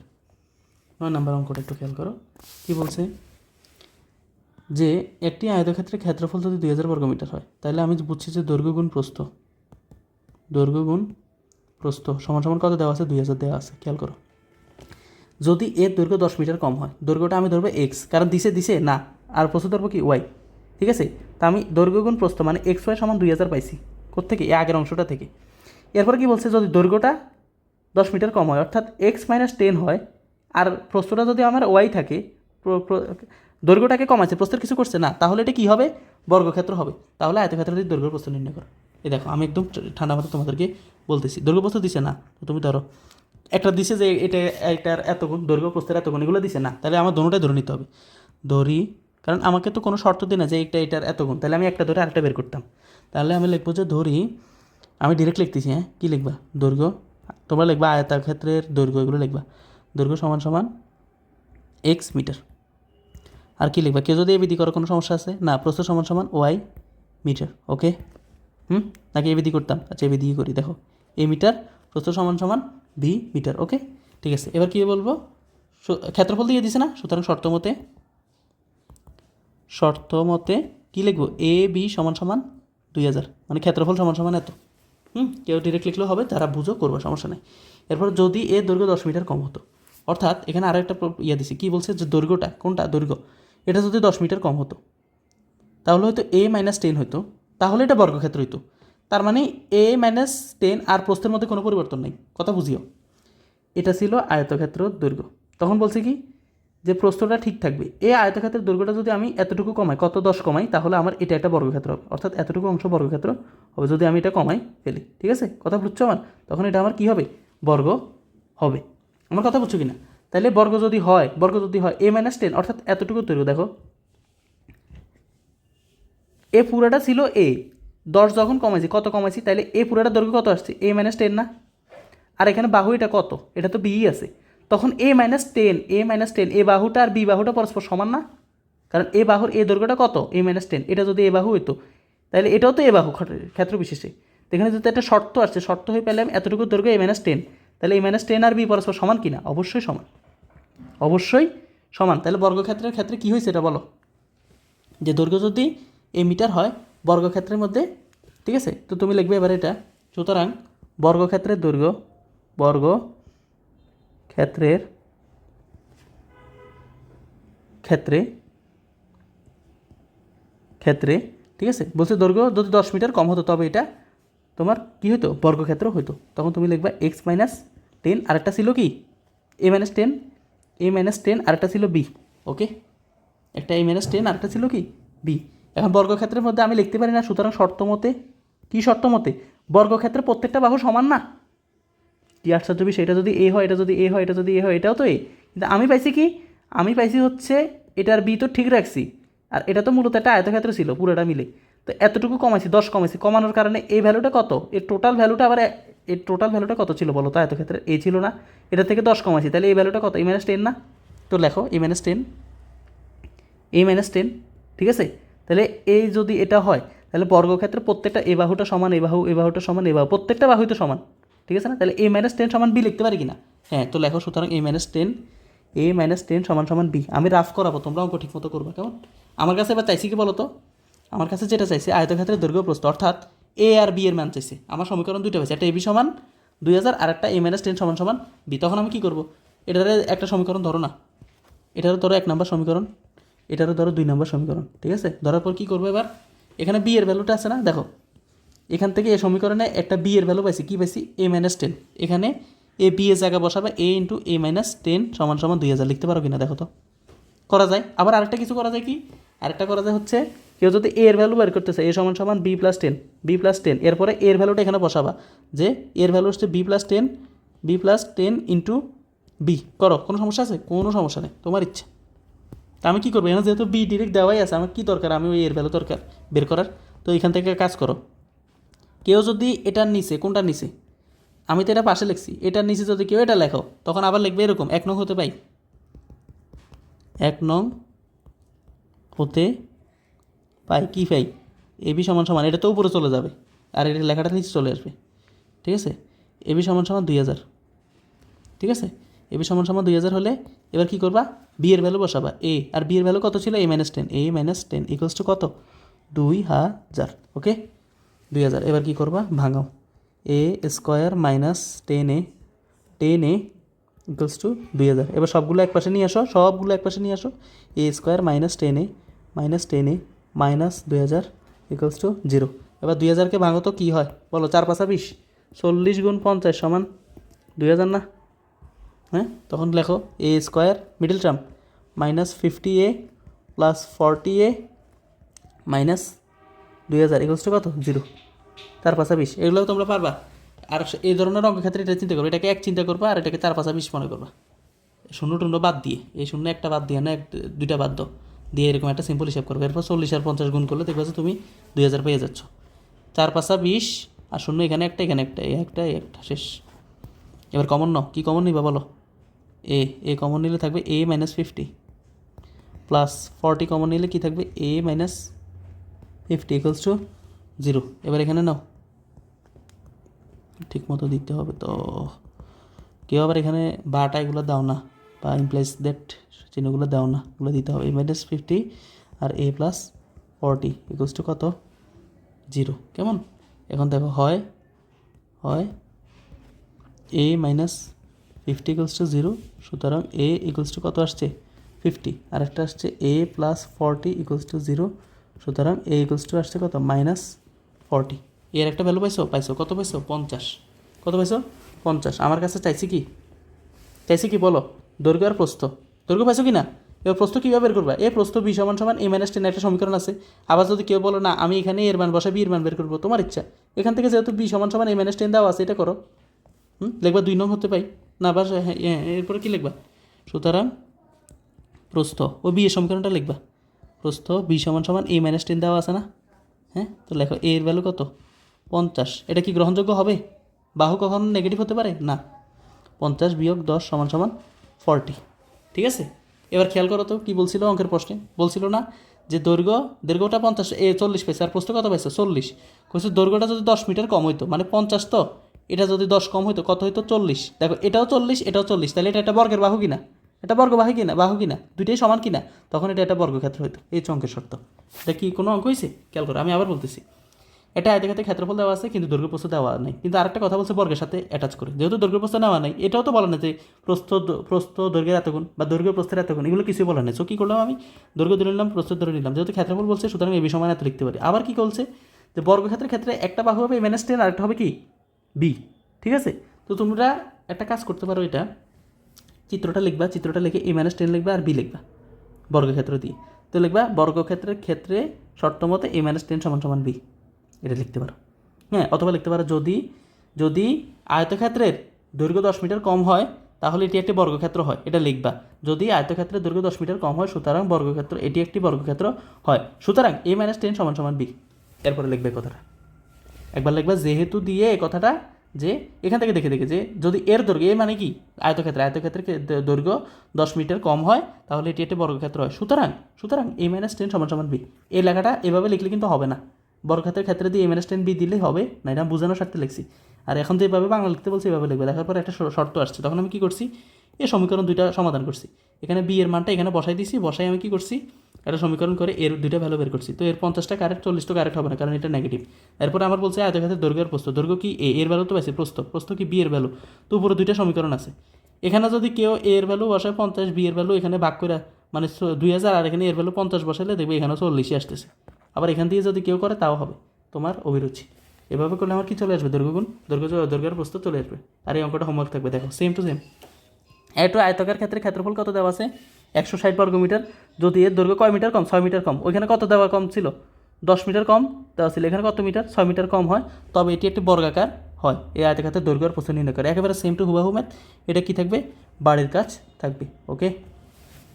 9 নাম্বার অঙ্কটা একটু খেয়াল করো, কী বলছে, যে একটি আয়তক্ষেত্রের ক্ষেত্রফল যদি 2000 বর্গমিটার হয়, তাহলে আমি বুঝছি যে দৈর্ঘ্য গুণ প্রস্থ সমান সমান কত দেওয়া আছে, 2000 দেওয়া আছে। খেয়াল করো, যদি এর দৈর্ঘ্য 10 মিটার কম হয়, দৈর্ঘ্যটা আমি ধরবো এক্স, কারণ দিছে না, আর প্রস্থ ধরবো কি ওয়াই, ঠিক আছে। তা আমি দৈর্ঘ্য গুণ প্রস্থ মানে এক্স ওয়াই সমান 2000 পাইছি কোত্থেকে, এই আগের অংশটা থেকে। এরপর কি বলছে, যদি দৈর্ঘ্যটা 10 মিটার কম হয় অর্থাৎ এক্স মাইনাস 10 হয়, আর প্রস্থটা যদি আমার ওয়াই থাকে, দৈর্ঘ্যটাকে কমাচ্ছে, প্রস্থের কিছু করছে না, তাহলে এটা কী হবে, বর্গক্ষেত্র হবে। তাহলে আয়তক্ষেত্রের দৈর্ঘ্য প্রস্থ নির্ণয় করো। এই দেখো আমি একদম ঠান্ডা মাথা তোমাদেরকে বলতেছি, দৈর্ঘ্য প্রস্থ দিছে না, তো তুমি ধরো একটা দিছে যে এটার এত গুণ, দৈর্ঘ্য প্রস্থের এত গুণ, এগুলো দিছে না, তাহলে আমার দোনোটাই ধরে নিতে হবে। ধরি, কারণ আমাকে তো কোনো শর্ত দিই না যে এটার এত গুণ, তাহলে আমি একটা ধরে আরেকটা বের করতাম। তাহলে আমি লিখবো যে ধরি, আমি ডিরেক্ট লিখতেছি, হ্যাঁ কী লিখবা, দৈর্ঘ্য, তোমরা লিখবা আয়তাক্ষেত্রের দৈর্ঘ্য, এগুলো লিখবা, দৈর্ঘ্য সমান সমান এক্স মিটার। আর কি লিখবা, কেউ যদি এবিধি করার কোনো সমস্যা আছে না, প্রস্থ সমান সমান ওয়াই মিটার, ওকে। নাকি এবিধি করতাম, আচ্ছা এবিধি করি, দেখো এ মিটার, প্রস্থ সমান সমান বি মিটার, ওকে ঠিক আছে। এবার কী বলবো, ক্ষেত্রফল দিয়ে দিছে না, সুতরাং শর্ত মতে কী লিখবো, এ বি সমান সমান 2000, মানে ক্ষেত্রফল সমান সমান এত। কেউ ডিরেক্ট লিখলেও হবে, যারা বুঝো করবো, সমস্যা নেই। এরপর যদি এর দৈর্ঘ্য 10 মিটার কম হতো, অর্থাৎ এখানে আরও একটা দিছে, কী বলছে, যে দৈর্ঘ্যটা কোনটা, দৈর্ঘ্য এটা যদি 10 মিটার কম হতো, তাহলে হয়তো এ মাইনাস 10 হতো, তাহলে এটা বর্গক্ষেত্র হইতো। তার মানে এ মাইনাস 10 আর প্রস্থের মধ্যে কোনো পরিবর্তন নেই, কথা বুঝিও। এটা ছিল আয়তক্ষেত্র দৈর্ঘ্য। তখন বলছে কি, যে প্রস্থটা ঠিক থাকবে, এই আয়তক্ষেত্রের দৈর্ঘ্যটা যদি আমি এতটুকু কমাই, কত 10 কমাই, তাহলে আমার এটা একটা বর্গক্ষেত্র হবে, অর্থাৎ এতটুকু অংশ বর্গক্ষেত্র হবে যদি আমি এটা কমাই ফেলি, ঠিক আছে, কথা বুঝছো আমার, তখন এটা আমার কী হবে, বর্গ হবে। আমার কথা বুঝছো কি না? তাহলে বর্গ যদি হয় এ মাইনাস 10, অর্থাৎ এতটুকু দৈর্ঘ্য, দেখো এ পুরাটা ছিল এ, 10 যখন কমাইছি, কত কমাইছি, তাহলে এ পুরাটা দৈর্ঘ্য কত আসছে, এ মাইনাস 10 না, আর এখানে বাহু এটা কত, এটা তো বিই আছে, তখন এ মাইনাস 10 এ বাহুটা আর বি বাহুটা পরস্পর সমান না, কারণ এ বাহুর এ দৈর্ঘ্যটা কত, এ মাইনাস 10, এটা যদি এ বাহু হইতো, তাহলে এটাও তো এ বাহু ক্ষেত্র বিশেষে। তো এখানে যদি একটা শর্ত আসছে, শর্ত হয়ে পেলাম এতটুকু দৈর্ঘ্য এ মাইনাস 10, তাহলে এ মাইনাস 10 আর বি পরস্পর সমান কিনা, অবশ্যই সমান, অবশ্যই সমান। তাহলে বর্গক্ষেত্রের ক্ষেত্রে কী হয়েছে এটা বলো, যে দৈর্ঘ্য যদি এ মিটার হয় বর্গক্ষেত্রের মধ্যে, ঠিক আছে। তো তুমি লিখবে এবার এটা, সুতরাং বর্গক্ষেত্রের দৈর্ঘ্য, বর্গক্ষেত্রের ক্ষেত্রে ক্ষেত্রে ঠিক আছে, বলছে দৈর্ঘ্য যদি 10 মিটার কম হতো, তবে এটা তোমার কী হতো, বর্গক্ষেত্র হতো। তখন তুমি লিখবা এক্স মাইনাস 10, আরেকটা ছিল কি এ মাইনাস 10, আরেকটা ছিল বি, ওকে, একটা এ মাইনাস 10, আরেকটা ছিল কি বি। এখন বর্গক্ষেত্রের মধ্যে আমি লিখতে পারি না, সুতরাং শর্ত মতে, কী শর্ত মতে, বর্গক্ষেত্রে প্রত্যেকটা বাহু সমান না, কি আশ্চর্য বিষয়, এটা যদি এ হয়, এটা যদি এ হয়, এটা যদি এ হয়, এটাও তো এ, কিন্তু আমি পাইছি কি, আমি পাইছি হচ্ছে এটার বি তো ঠিক রাখছি, আর এটা তো মূলত একটা আয়তক্ষেত্র ছিল পুরোটা মিলে, তো এতটুকু কমাইছি, 10 কমাইছি, কমানোর কারণে এই ভ্যালুটা কত, এর টোটাল ভ্যালুটা আবার, এর টোটাল ভ্যালুটা কত ছিল বলো তো, আয়তক্ষেত্রে এ ছিল না, এটা থেকে 10 কমাইছি, তাহলে এই ভ্যালুটা কত, এ মাইনাস 10 না, তো লেখো এ মাইনাস 10, ঠিক আছে। তাহলে এই যদি এটা হয়, তাহলে বর্গক্ষেত্রে প্রত্যেকটা এ বাহুটা সমান, এ বাহুটা সমান, এ বাহু প্রত্যেকটা বাহুই তো সমান, ঠিক আছে না, তাহলে এ মাইনাস 10 সমান বি লিখতে পারি কি না, হ্যাঁ, তো লেখো, সুতরাং এ মাইনাস 10 সমান সমান বি। আমি রাফ করাবো, তোমরা অঙ্ক ঠিক মতো করবে, কেমন। আমার কাছে এবার চাইছি কি বলো তো, আমার কাছে যেটা চাইছে আয়তক্ষেত্রের দৈর্ঘ্য প্রস্থ, অর্থাৎ এ আর বি এর মান চাইছে। আমার সমীকরণ দুইটা হয়েছে, একটা এ বি সমান 2000 আর একটা এ মাইনাস 10 সমান সমান বি। তখন আমি কী করবো, এটারে একটা সমীকরণ ধরো না, এটারও ধরো 1 নম্বর সমীকরণ, এটারও ধরো 2 নম্বর সমীকরণ, ঠিক আছে। ধরার পর কী করবো, এবার এখানে বি এর ভ্যালুটা আছে না, দেখো এখান থেকে এই সমীকরণে একটা বি এর ভ্যালু পাইছি, কী পাইছি, এ মাইনাস 10, এখানে এ বি এর জায়গা বসাবে, এ ইন্টু এ মাইনাস 10 সমান সমান 2000 লিখতে পারো কিনা দেখো তো, করা যায়। আবার আরেকটা কিছু করা যায়, কি আরেকটা করা যায় হচ্ছে, কেউ যদি এর ভ্যালু বের করতেছে, এ সমান সমান বি প্লাস 10, এরপরে এর ভ্যালুটা এখানে বসাবা, যে এর ভ্যালু হচ্ছে বি প্লাস 10 ইন্টু বি, করো, কোনো সমস্যা আছে, কোনো সমস্যা নেই, তোমার ইচ্ছা। তা আমি কী করবো, এখানে যেহেতু বি ডিরেক্ট দেওয়াই আছে, আমার কী দরকার, আমি ওই এর ভ্যালু দরকার বের করার, তো এখান থেকে কাজ করো। কেউ যদি এটার নিচে, কোনটার নিচে, আমি তো এটা পাশে লিখছি, এটার নিচে যদি কেউ এটা লেখো, তখন আবার লিখবে এরকম 1 নং হতে পাই, 1 নং হতে পাই, কী পাই, এ বি সমান সমান, এটা তো উপরে চলে যাবে, আর এটা লেখাটা নিচে চলে আসবে, ঠিক আছে। এ বি সমান সমান 2000, ঠিক আছে, এ বি সমান সমান 2000 হলে এবার কী করবা, বি এর ভ্যালু বসাবা, এ আর বি এর ভ্যালু কত ছিল, এ মাইনাস 10 ইকুয়ালস টু কত, 2000, ওকে 2000। এবার কী করবা, ভাঙাও, A square minus 10a equals to 2000। এবার সবগুলো এক পাশে নিয়ে আসো, সবগুলো এক পাশে নিয়ে আসো। A square minus 10a minus 2000 equals to 0। এবার 2000কে ভাঙো তো কী হয় বলো, 4 5 20, 40 গুণ 50 সমান 2000 না? হ্যাঁ, তখন লেখো A square middle term minus 50a plus 40a minus 2000 equals to কত? 0। 4 5 20, এগুলো তোমরা পারবা। আর এই ধরনের অঙ্কের ক্ষেত্রে এটা চিন্তা করো, এটাকে 1 চিন্তা করবা আর এটাকে 4 5 20 মনে করবা, শূন্য টূন্য বাদ দিয়ে, এই শূন্য একটা বাদ দিয়ে না, দুইটা বাদ দাও, দিয়ে এরকম একটা সিম্পল হিসাব করবে। এরপর 40 আর 50 গুণ করলে দেখবে যে তুমি 2000 পেয়ে যাচ্ছ। 4 5 20 আর শূন্য এখানে একটা, এখানে একটা, একটা শেষ। এবার কমন নাও, কী কমন নিবা বলো? এ কমন নিলে থাকবে a মাইনাস 50 প্লাস 40 কমন নিলে কী থাকবে? a minus 50 equals to 0। এবার এখানে নাও, ঠিক মতো দিতে হবে তো। কেউ আবার এখানে বাটা এগুলো দাও না, বা ইমপ্লাইজ দ্যাট চিহ্নগুলো দাও না, এগুলো দিতে হবে। a মাইনাস 50 আর a প্লাস 40 ইকুয়ালস টু কত? 0। কেমন? এখন দেখো হয় a মাইনাস 50 ইকুয়ালস টু 0, সুতরাং a ইকুয়ালস টু কত আসছে? 50। আর একটা আসছে a প্লাস 40 ইকুয়ালস টু 0, সুতরাং a ইকুয়ালস টু আসছে কত? মাইনাস 40। এর একটা ভ্যালু পাইছো? কত পাইছো? 50। কত পাইছো? 50। আমার কাছে চাইছি কি বলো? দৈর্ঘ্য আর প্রস্থ। দৈর্ঘ্য পাইছো কি না? এবার প্রস্থ কীভাবে বের করবা? প্রস্থ b সমান সমান a মাইনাস 10 একটা সমীকরণ আছে। আবার যদি কেউ বলো না আমি এখানে এর মান বসে b এর মান বের করবো, তোমার ইচ্ছা। এখান থেকে যেহেতু b সমান সমান a মাইনাস 10 দেওয়া আছে, এটা করো। লিখবা 2 নং হতে পাই না, বাস এরপরে কী লিখবা? সুতরাং প্রস্থ ও বি এর সমীকরণটা লিখবা। প্রস্থ b সমান সমান a মাইনাস 10 দেওয়া আছে না? হ্যাঁ, তো লেখো a এর ভ্যালু কত? 50। এটা কি গ্রহণযোগ্য হবে? বাহু কখনো নেগেটিভ হতে পারে না। 50 বিয়োগ 10 সমান সমান 40। ঠিক আছে, এবার খেয়াল করো তো কী বলছিল অঙ্কের প্রশ্নে? বলছিল না যে দৈর্ঘ্যটা 50, 40 পাইছে, আর প্রস্থ কত পাইছে? 40। কইছে দৈর্ঘ্যটা যদি 10 মিটার কম হইতো, মানে 50 তো, এটা যদি 10 কম হইতো কত হইতো? 40। দেখো এটাও 40, এটাও 40, তাহলে এটা একটা বর্গের বাহু কিনা? এটা বাহু কিনা? দুইটাই সমান কিনা? তখন এটা একটা বর্গক্ষেত্র হইতো। এই অঙ্কের শর্ত। এটা কি কোনো অঙ্ক হয়েছে? খেয়াল করো, আমি আবার বলতেছি। এটা আয়তক্ষেত্রের ক্ষেত্রফল দেওয়া আছে, কিন্তু দৈর্ঘ্য প্রস্থ দেওয়া নেই। কিন্তু আরেকটা কথা বলছে বর্গের সাথে অ্যাটাচ করে, যেহেতু দৈর্ঘ্য প্রস্থ নেওয়া নেই, এটাও তো বলা নেই যে প্রস্থ দৈর্ঘ্যের এতগুণ বা দৈর্ঘ্য প্রস্থের এতগুণ, এগুলো কিছুই বলা নেই। সো কী করলাম আমি? দৈর্ঘ্য ধরে নিলাম, প্রস্থ ধরে নিলাম, যেহেতু ক্ষেত্রফল বলছে সুতরাং এই সমান এত লিখতে পারি। আবার কি বলছে যে বর্গক্ষেত্রের ক্ষেত্রে একটা বাহু হবে a মাইনাস 10 আর একটা হবে কি? b। ঠিক আছে, তো তোমরা একটা কাজ করতে পারো, এটা চিত্রটা লিখে a মাইনাস 10 লিখবা আর b লিখবা বর্গক্ষেত্র দিয়ে। তো লিখবা বর্গক্ষেত্রের ক্ষেত্রে শর্ত মতে a মাইনাস 10 সমান সমান b, এটা লিখতে পারো। হ্যাঁ, অথবা লিখতে পারো যদি আয়তক্ষেত্রের দৈর্ঘ্য 10 মিটার কম হয় তাহলে এটি একটি বর্গক্ষেত্র হয়, এটা লিখবা। যদি আয়তক্ষেত্রের দৈর্ঘ্য 10 মিটার কম হয় সুতরাং এটি একটি বর্গক্ষেত্র হয়, সুতরাং a মাইনাস 10 সমান সমান b। এরপরে লিখবে কথাটা, একবার লিখবা যেহেতু দিয়ে এই কথাটা, যে এখান থেকে দেখে যে যদি এর দৈর্ঘ্য, মানে কি? আয়তক্ষেত্রের দৈর্ঘ্য 10 মিটার কম হয় তাহলে এটি একটি বর্গক্ষেত্র হয়, সুতরাং a মাইনাস 10 সমান সমান b। এই লেখাটা এভাবে লিখলে কিন্তু হবে না। বর্গক্ষেত্রের ক্ষেত্রে দিয়ে a মাইনাস 10 b দিলেই হবে না, এটা বোঝানোর স্বার্থে লিখছি। আর এখন যেভাবে বাংলা লিখতে বলছি এভাবে লিখবে। দেখার পর একটা শর্ত আসছে, তখন আমি কী করছি? এই সমীকরণ দুইটা সমাধান করছি। এখানে b এর মানটা এখানে বসাই দিছি, আমি কী করছি? একটা সমীকরণ করে এর দুইটা ভ্যালু বের করছি। তো এর 50টা কারেক্ট, 40টা কারেক্ট হবে না, কারণ এটা নেগেটিভ। এরপরে আমার বলছে আয়তক্ষেত্রের দৈর্ঘ্যের প্রস্থ, দৈর্ঘ্য কি? এর ভ্যালু তো পাইছে, প্রস্থ কি? b এর ভ্যালু। তো উপরে দুইটা সমীকরণ আছে, এখানে যদি কেউ a এর ভ্যালু বসায় 50, b এর ভ্যালু এখানে ভাগ করে, মানে 2000, আর এখানে এর ভ্যালু 50 বসাইলে দেখবে এখানে 40 আসতেছে। আবার এখান থেকে যদি কেউ করে তাও হবে, তোমার অভিরুচি। এভাবে করলে আমার কি চলে আসবে? দৈর্ঘ্যের প্রস্থ চলে আসবে। আর এই অঙ্কটা হোমওয়ার্ক থাকবে, দেখো সেম টু সেম। একটু আয়তকার ক্ষেত্রে ক্ষেত্রফল কত দেওয়া আছে? 160 বর্গমিটার। যদি এর দৈর্ঘ্য কয় মিটার কম? 6 মিটার কম। ওইখানে কত দেওয়া কম ছিল? 10 মিটার কম দেওয়া ছিল। এখানে কত মিটার? 6 মিটার কম হয়, তবে এটি একটি বর্গাকার হয়। এই আয়তক্ষেত্রের দৈর্ঘ্য আর প্রস্থ নির্ণয় করে। একেবারে সেম টু হুবাহু ম্যাথ। এটা কি থাকবে? বাড়ির কাজ থাকবে। ওকে,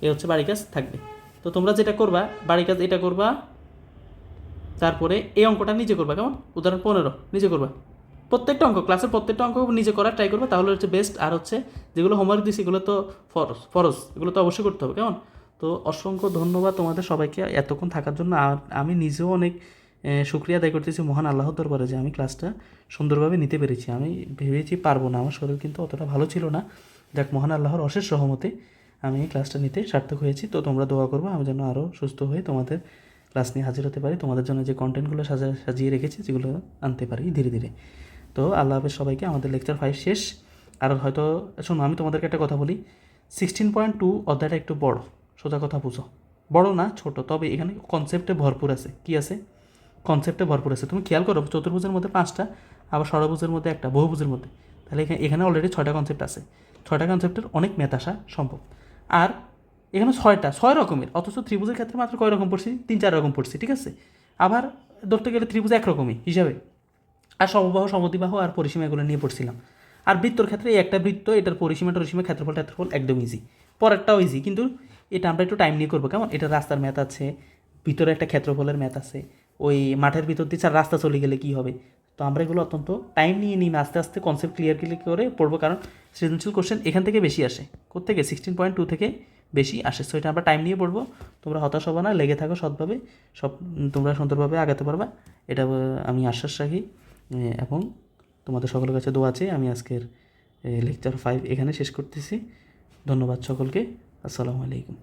এ হচ্ছে বাড়ির কাজ থাকবে। তো তোমরা যেটা করবা, বাড়ির কাজ এটা করবা, তারপরে এই অঙ্কটা নিজে করবা। কেমন? উদাহরণ 15 নিজে করবা। প্রত্যেকটা অঙ্ক, ক্লাসের প্রত্যেকটা অঙ্ক নিজে করার ট্রাই করবে, তাহলে হচ্ছে বেস্ট। আর হচ্ছে যেগুলো হোমওয়ার্ক দিচ্ছি এগুলো তো ফরজ, এগুলো তো অবশ্যই করতে হবে। কেমন? তো অসংখ্য ধন্যবাদ তোমাদের সবাইকে এতক্ষণ থাকার জন্য। আর আমি নিজেও অনেক শুক্রিয়া আদায় করতেছি মহান আল্লাহর দরবারে যে আমি ক্লাসটা সুন্দরভাবে নিতে পেরেছি। আমি ভেবেছি পারবো না, আমার শরীর কিন্তু অতটা ভালো ছিল না। যাক, মহান আল্লাহর অশেষ রহমতে আমি এই ক্লাসটা নিতে সার্থক হয়েছি। তো তোমরা দোয়া করবো আমি যেন আরও সুস্থ হয়ে তোমাদের ক্লাস নিয়ে হাজির হতে পারি, তোমাদের জন্য যে কন্টেন্টগুলো সাজিয়ে রেখেছি যেগুলো আনতে পারি ধীরে ধীরে। তো আল্লাহ হাফেজ সবাইকে। আমাদের লেকচার 5 শেষ। আর হয়তো শোনো, আমি তোমাদেরকে একটা কথা বলি, 16.2 অধ্যায়টা একটু বড়, সোজা কথা বুঝো, বড় না ছোট, তবে এখানে কনসেপ্টে ভরপুর আছে। কি আছে? কনসেপ্টে ভরপুর আছে। তুমি খেয়াল করো, চতুর্ভুজের মধ্যে 5টা, আবার ষড়ভুজের মধ্যে একটা, বহুভুজের মধ্যে, তাহলে এখানে অলরেডি 6টা কনসেপ্ট আছে। 6টা কনসেপ্টের অনেক ম্যাথ আসা সম্ভব। আর এখানে 6 রকমের, অথচ ত্রিভুজের ক্ষেত্রে মাত্র কয় রকম পড়ছি? 3-4 রকম পড়ছি, ঠিক আছে? আবার ধরতে গেলে ত্রিভুজ একরকমই হিসাবে, আর সমবাহু সমদ্বিবাহু আর পরিসীমা এগুলো নিয়ে পড়ছিলাম। আর বৃত্তর ক্ষেত্রে এই একটা বৃত্ত, এটার পরিসীমা টরিসীমা ক্ষেত্রফল একদম ইজি, পরেরটাও ইজি, কিন্তু এটা আমরা একটু টাইম নিয়ে করবো। কেমন? এটা রাস্তার ম্যাথ আছে, ভিতরে একটা ক্ষেত্রফলের ম্যাথ আছে, ওই মাঠের ভিতর দিয়ে রাস্তা চলে গেলে কী হবে। তো আমরা এগুলো অত্যন্ত টাইম নিয়ে নিই, আস্তে আস্তে কনসেপ্ট ক্লিয়ার করে পড়বো, কারণ সৃজনশীল কোশ্চেন এখান থেকে বেশি আসে। কোত্থেকে? 16.2 থেকে বেশি আসে। সো এটা আমরা টাইম নিয়ে পড়বো। তোমরা হতাশ হবে না, লেগে থাকো সৎভাবে, সব তোমরা সুন্দরভাবে আগাতে পারবা, এটা আমি আশ্বাস রাখি। এবং তোমাদের সকলের কাছে দোয়া আছে। আমি আজকের লেকচার 5 এখানে শেষ করতেছি। ধন্যবাদ সকলকে। আসসালামু আলাইকুম।